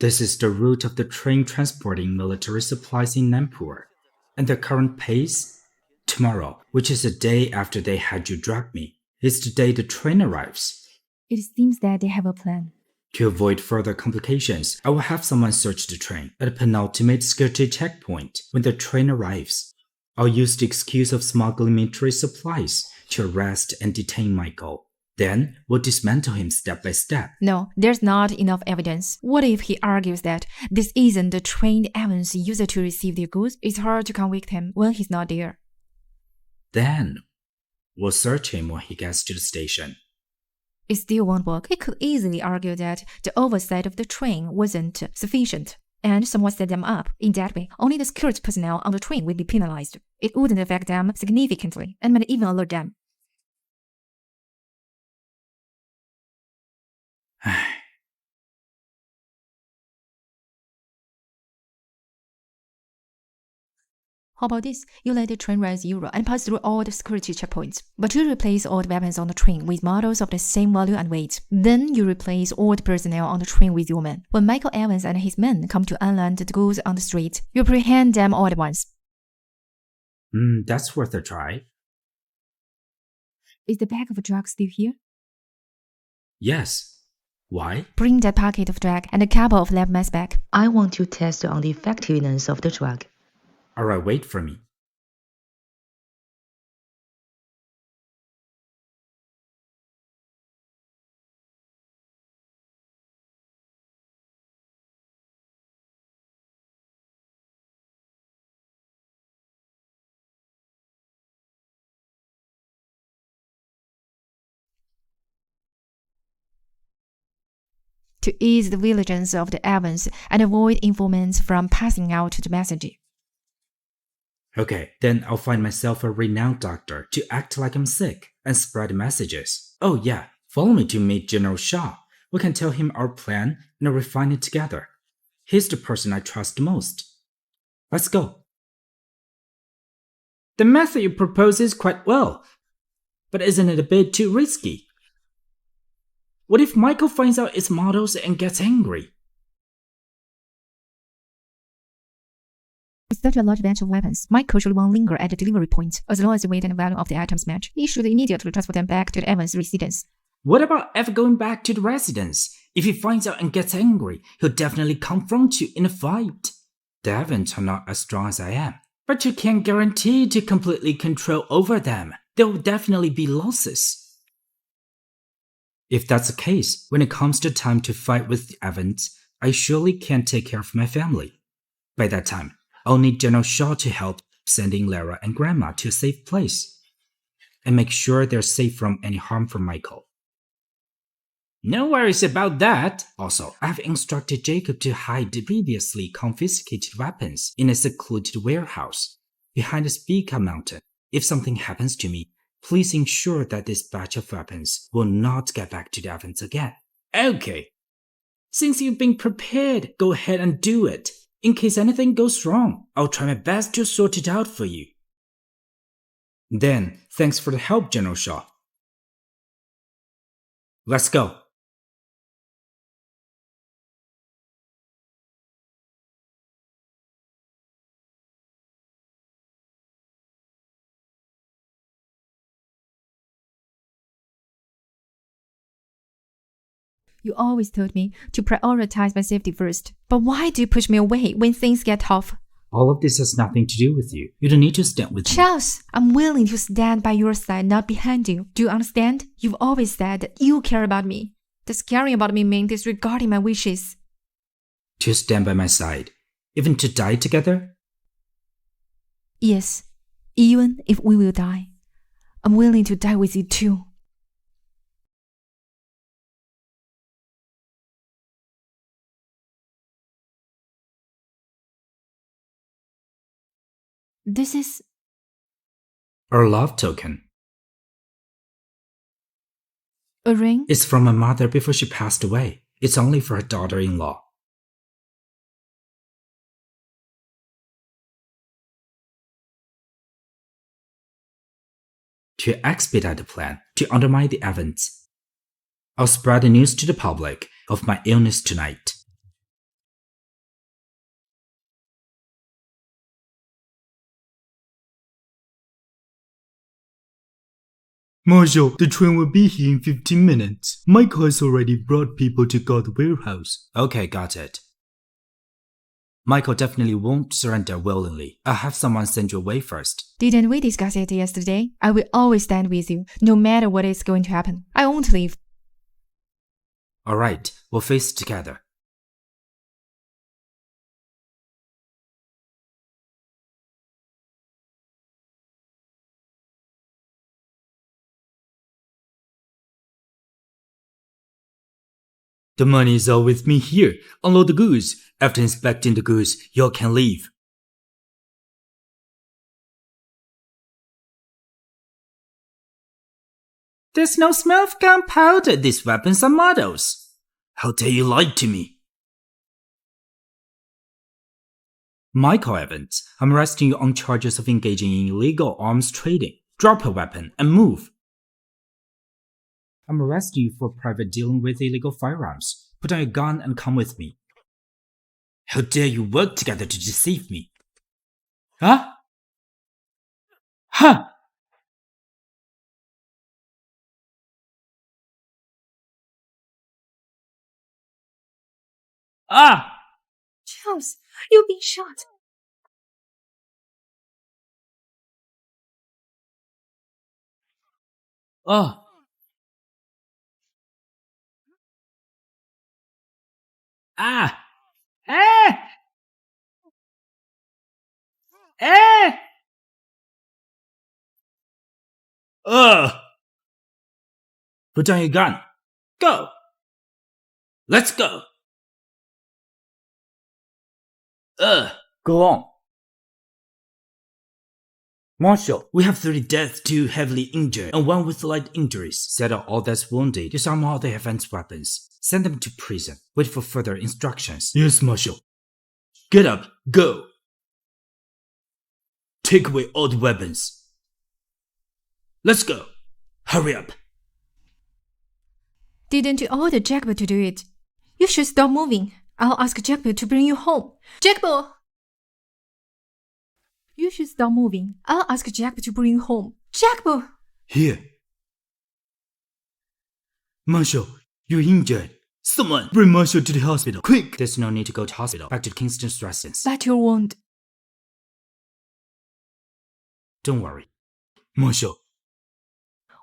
This is the route of the train transporting military supplies in Nagpur. And the current pace? Tomorrow, which is the day after they had you drag me, is the day the train arrives. It seems that they have a plan. To avoid further complications, I will have someone search the train at a penultimate security checkpoint when the train arrives. I'll use the excuse of smuggling military supplies to arrest and detain Michael. Then, we'll dismantle him step by step. No, there's not enough evidence. What if he argues that this isn't the trained Evans used to receive their goods? It's hard to convict him when he's not there. Then, we'll search him when he gets to the station. It still won't work. He could easily argue that the oversight of the train wasn't sufficient, and someone set them up. In that way, only the security personnel on the train will be penalized. It wouldn't affect them significantly, and might even alert them. How about this? You let the train rise 0 and pass through all the security checkpoints. But you replace all the weapons on the train with models of the same value and weight. Then you replace all the personnel on the train with your men. When Michael Evans and his men come to unland the goods on the street, you apprehend them all at once. That's worth a try. Is the bag of drugs still here? Yes. Why? Bring that packet of drug and a couple of lab mass back. I want to test on the effectiveness of the drug. Alright, wait for me. To ease the vigilance of the Evans and avoid informants from passing out the message. Okay, then I'll find myself a renowned doctor to act like I'm sick and spread messages. Oh yeah, follow me to meet General Shaw. We can tell him our plan and refine it together. He's the person I trust most. Let's go. The method you propose is quite well, but isn't it a bit too risky? What if Michael finds out its models and gets angry? With such a large batch of weapons, Michael should won't linger at the delivery point. As long as the weight and value of the items match, he should immediately transfer them back to the Evans residence. What about ever going back to the residence? If he finds out and gets angry, he'll definitely confront you in a fight. The Evans are not as strong as I am, but you can't guarantee to completely control over them. There will definitely be losses. If that's the case, when it comes to time to fight with the Evans, I surely can't take care of my family. By that time, I'll need General Shaw to help sending Lara and Grandma to a safe place, and make sure they're safe from any harm from Michael. No worries about that. Also, I've instructed Jacob to hide the previously confiscated weapons in a secluded warehouse behind the Spica mountain. If something happens to me, please ensure that this batch of weapons will not get back to the Evans again. Okay. Since you've been prepared, go ahead and do it. In case anything goes wrong, I'll try my best to sort it out for you. Then, thanks for the help, General Shaw. Let's go. You always told me to prioritize my safety first. But why do you push me away when things get tough? All of this has nothing to do with you. You don't need to stand with me. Charles, I'm willing to stand by your side, not behind you. Do you understand? You've always said that you care about me. Does caring about me mean disregarding my wishes? To stand by my side, even to die together? Yes, even if we will die. I'm willing to die with you too. This is Our love token. a ring? It's from my mother before she passed away. It's only for her daughter-in-law. To expedite the plan, to undermine the Evans, I'll spread the news to the public of my illness tonight. Marshal, the train will be here in 15 minutes. Michael has already brought people to guard the warehouse. Okay, got it. Michael definitely won't surrender willingly. I'll have someone send you away first. Didn't we discuss it yesterday? I will always stand with you, no matter what is going to happen. I won't leave. Alright, we'll face it together. The money is all with me here. Unload the goods. After inspecting the goods, y'all can leave. There's no smell of gunpowder. These weapons are models. How dare you lie to me? Michael Evans, I'm arresting you on charges of engaging in illegal arms trading. Drop a weapon and move. I'm arresting you for private dealing with illegal firearms. Put down your gun and come with me. How dare you work together to deceive me? Huh? Huh? Ah! Charles, you've been shot. Oh! Ah! Eh! Eh! Ugh! Put down your gun. Go! Let's go! Ugh! Go on. Marshal, we have 3 deaths, 2 heavily injured, and 1 with light injuries. Settle all that's wounded. Disarm all the advanced weapons. Send them to prison. Wait for further instructions. Yes, Marshal. Get up. Go. Take away all the weapons. Let's go. Hurry up. Didn't you order Jackbo to do it? You should stop moving. I'll ask Jackbo to bring you home. Jackbo! You should stop moving. I'll ask Jackbo to bring you home. Jackbo! Here. Marshal, you're injured. Someone bring Marshal to the hospital. Quick! There's no need to go to hospital. Back to Kingston's residence. But you won't. Don't worry. Marshal.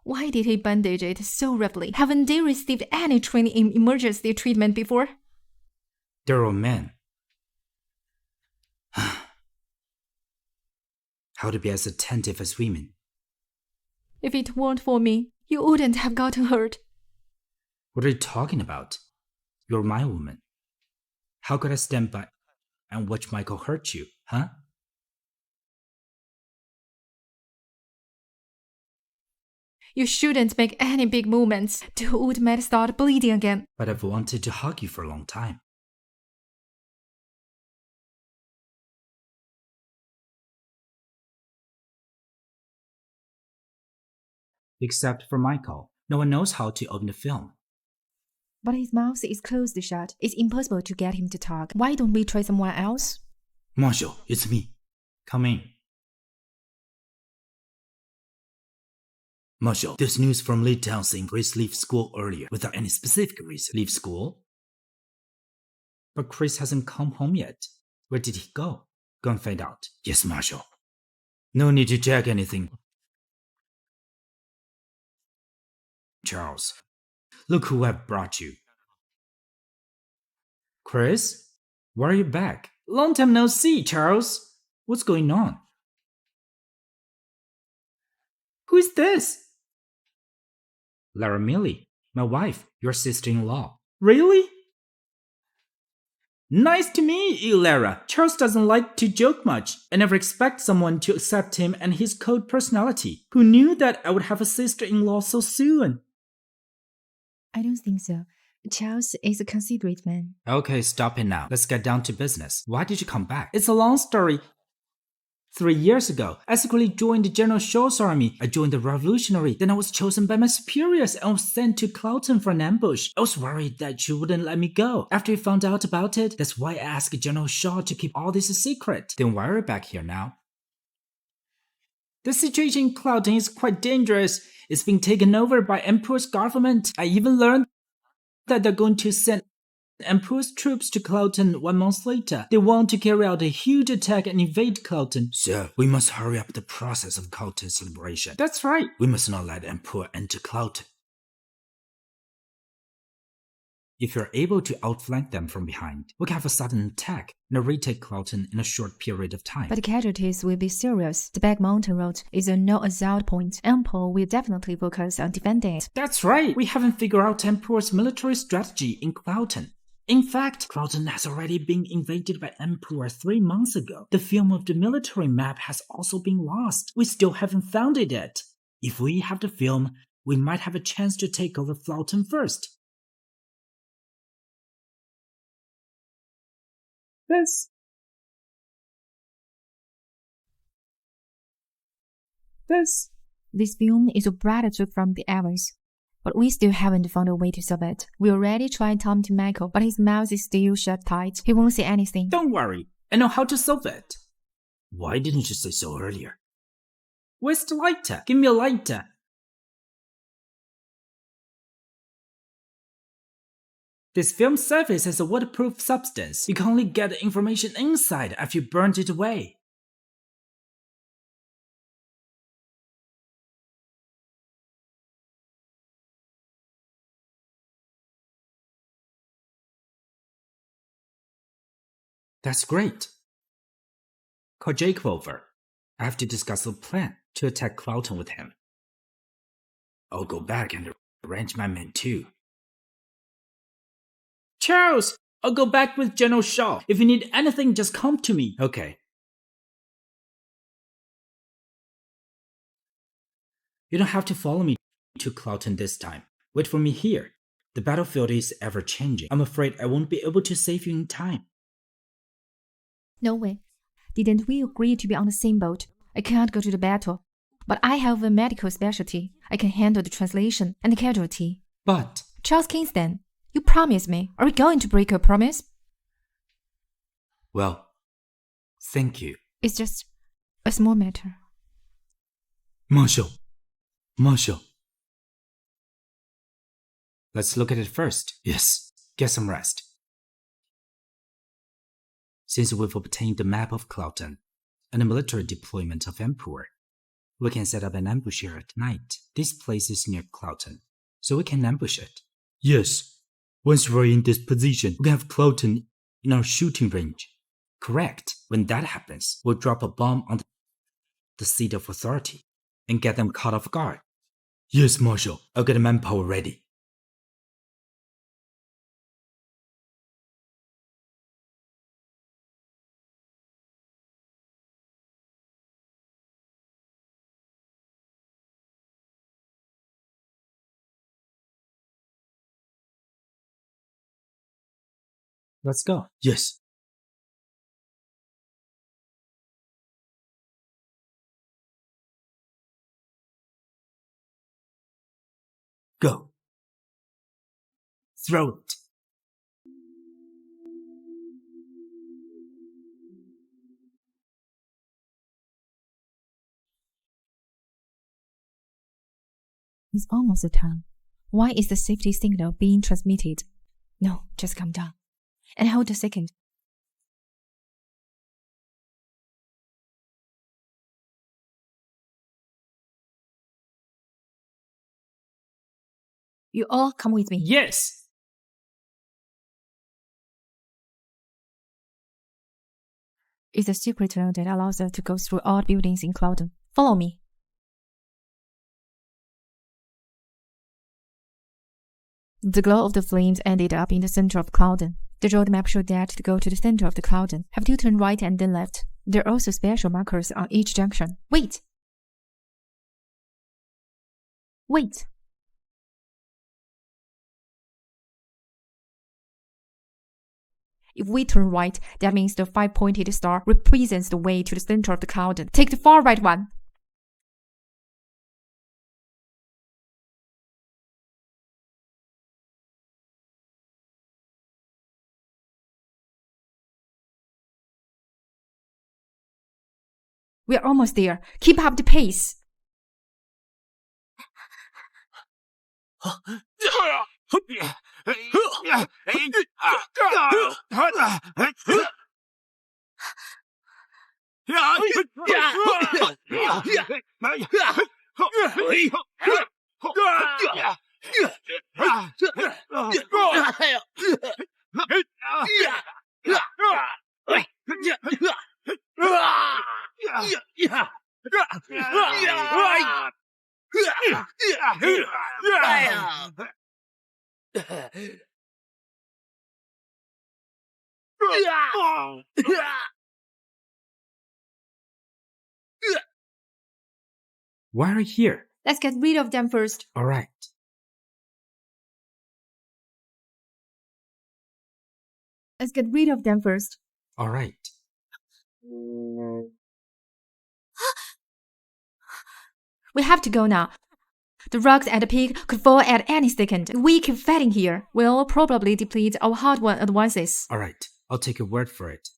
Why did he bandage it so rapidly? Haven't they received any training in emergency treatment before? They're all men. How to be as attentive as women. If it weren't for me, you wouldn't have gotten hurt. What are you talking about? You're my woman. How could I stand by and watch Michael hurt you, huh? You shouldn't make any big movements. The wound might start bleeding again. But I've wanted to hug you for a long time. Except for Michael. No one knows how to open the film. But his mouth is closed shut. It's impossible to get him to talk. Why don't we try someone else? Marshal, it's me. Come in. Marshal, there's news from Lee Town saying Chris left school earlier without any specific reason. Leave school? But Chris hasn't come home yet. Where did he go? Go and find out. Yes, Marshal. No need to check anything. Charles, look who I've brought you. Chris? Why are you back? Long time no see, Charles. What's going on? Who is this? Millie, my wife, your sister-in-law. Really? Nice to meet you, Lara. Charles doesn't like to joke much. I never expect someone to accept him and his cold personality. Who knew that I would have a sister-in-law so soon? I don't think so. Charles is a considerate man. Okay, stop it now. Let's get down to business. Why did you come back? It's a long story. 3 years ago, I secretly joined General Shaw's army. I joined the revolutionary. Then I was chosen by my superiors and was sent to Clon for an ambush. I was worried that you wouldn't let me go. After you found out about it, that's why I asked General Shaw to keep all this a secret. Then why are you back here now? The situation in Clon is quite dangerous. It's being taken over by Emperor's government. I even learned that they're going to send Emperor's troops to Clon 1 month later. They want to carry out a huge attack and invade Clon. Sir, we must hurry up the process of Clon's liberation. That's right. We must not let Emperor enter Clon. If you're able to outflank them from behind, we can have a sudden attack and retake Clon in a short period of time. But casualties will be serious. The Back Mountain Road is a no-assault point. Emperor will definitely focus on defending it. That's right. We haven't figured out Emperor's military strategy in Clon. In fact, Clon has already been invaded by Emperor 3 months ago. The film of the military map has also been lost. We still haven't found it yet. If we have the film, we might have a chance to take over Clon first. this? This film is a brother took from the Evans, but we still haven't found a way to solve it. We already tried talking to Michael, but his mouth is still shut tight. He won't say anything. Don't worry, I know how to solve it. Why didn't you say so earlier? Where's the lighter? Give me a lighter. This film surface has a waterproof substance. You can only get the information inside after you burnt it away. That's great. Call Jacob over. I have to discuss a plan to attack Clon with him. I'll go back and arrange my men too. Charles, I'll go back with General Shaw. If you need anything, just come to me. Okay. You don't have to follow me to Clon this time. Wait for me here. The battlefield is ever changing. I'm afraid I won't be able to save you in time. No way. Didn't we agree to be on the same boat? I can't go to the battle, but I have a medical specialty. I can handle the translation and the casualty. But Charles Kingston, you promised me. Are we going to break your promise? well, thank you. It's just a small matter. Marshal. Let's look at it first. Yes, get some rest. Since we've obtained the map of Clon and the military deployment of Emperor, we can set up an ambush here at night. This place is near Clon, so we can ambush it. Yes. Once we're in this position, we can have Clon in our shooting range. Correct. When that happens, we'll drop a bomb on the seat of authority and get them caught off guard. Yes, Marshal. I'll get the manpower ready. Let's go. Yes. Go. Throw it. It's almost the time. Why is the safety signal being transmitted? No, just calm down. And hold a second. You all come with me. Yes. It's a secret tunnel that allows us to go through all buildings in Clon. Follow me. The glow of the flames ended up in the center of Clon. The roadmap showed that to go to the center of the Clon, have to turn right and then left. There are also special markers on each junction. Wait! Wait! If we turn right, that means the five-pointed star represents the way to the center of the Clon. Take the far right one. We're almost there. Keep up the pace. Why are you here? Let's get rid of them first. All right. Let's get rid of them first. All right. We have to go now. The rocks at the peak could fall at any second. If we keep fighting here, we'll probably deplete our hard-won advances. Alright, I'll take your word for it.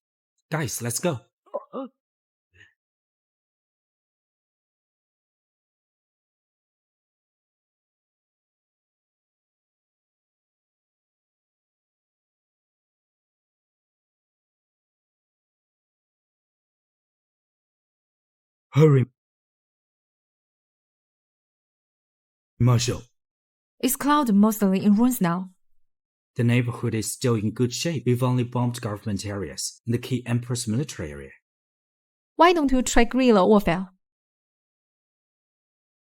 Guys, let's go. Hurry. Marshal, It's clouded mostly in ruins now. The neighborhood is still in good shape. We've only bombed government areas and the key Emperor's military area. Why don't you try guerrilla warfare?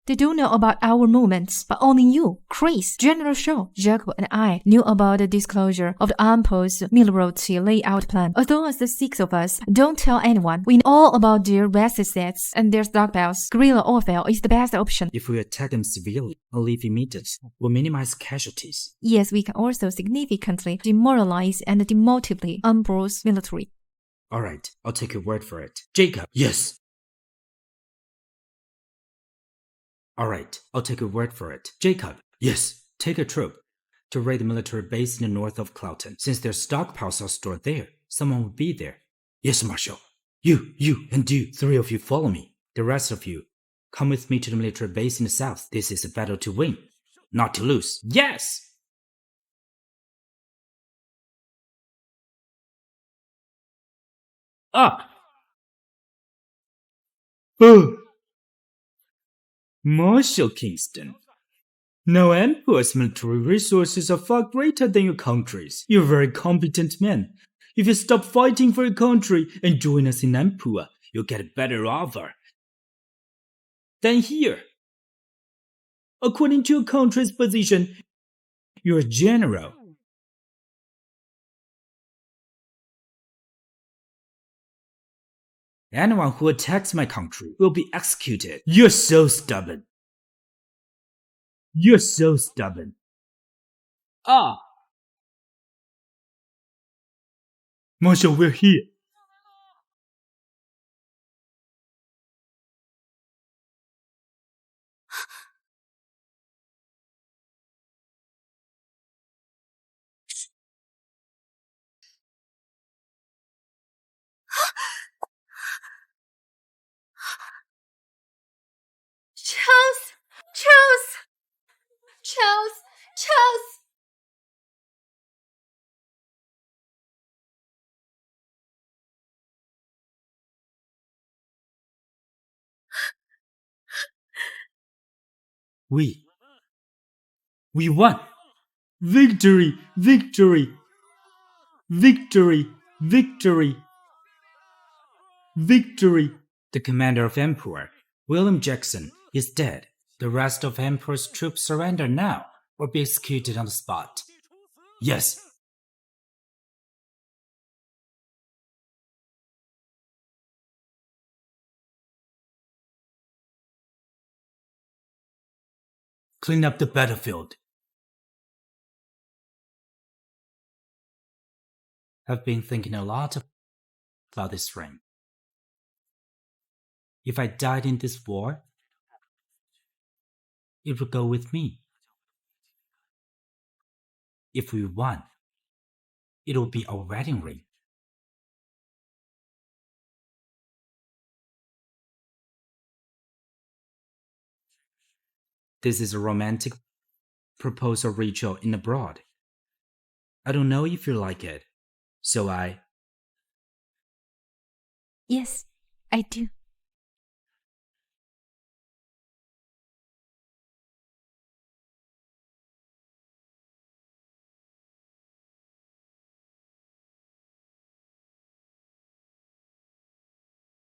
They do know about our movements, but only you, Chris, General Shaw, Jacob, and I knew about the disclosure of the Emperor's military layout plan. Although the six of us don't tell anyone, we know all about their rest sets and their stockpiles. Guerrilla warfare is the best option. If we attack them severely and leave immediately, we'll minimize casualties. Yes, we can also significantly demoralize and demotivate the Emperor's military. Alright, I'll take your word for it. Jacob! yes. Alright, I'll take your word for it. Jacob! Yes. Take a troop to raid the military base in the north of Clouton. Since their stockpiles are stored there, someone will be there. Yes, Marshal. You, and you. 3 of you follow me. The rest of you, come with me to the military base in the south. This is a battle to win, not to lose. Yes! Ah! Marshal Kingston. Now Emperor's military resources are far greater than your country's. You're a very competent man. If you stop fighting for your country and join us in Emperor, you'll get a better offer than here. According to your country's position, you're a general. Anyone who attacks my country will be executed. You're so stubborn. You're so stubborn. Ah! Marshal, we're here. Charles! We won! Victory! Victory! Victory! Victory! Victory! The commander of Emperor, William Jackson, is dead. The rest of Emperor's troops surrender now or be executed on the spot. Yes! Clean up the battlefield. I've been thinking a lot about this ring. If I died in this war, it would go with me. If we won, it will be our wedding ring. This is a romantic proposal ritual in abroad. I don't know if you like it, so Yes, I do.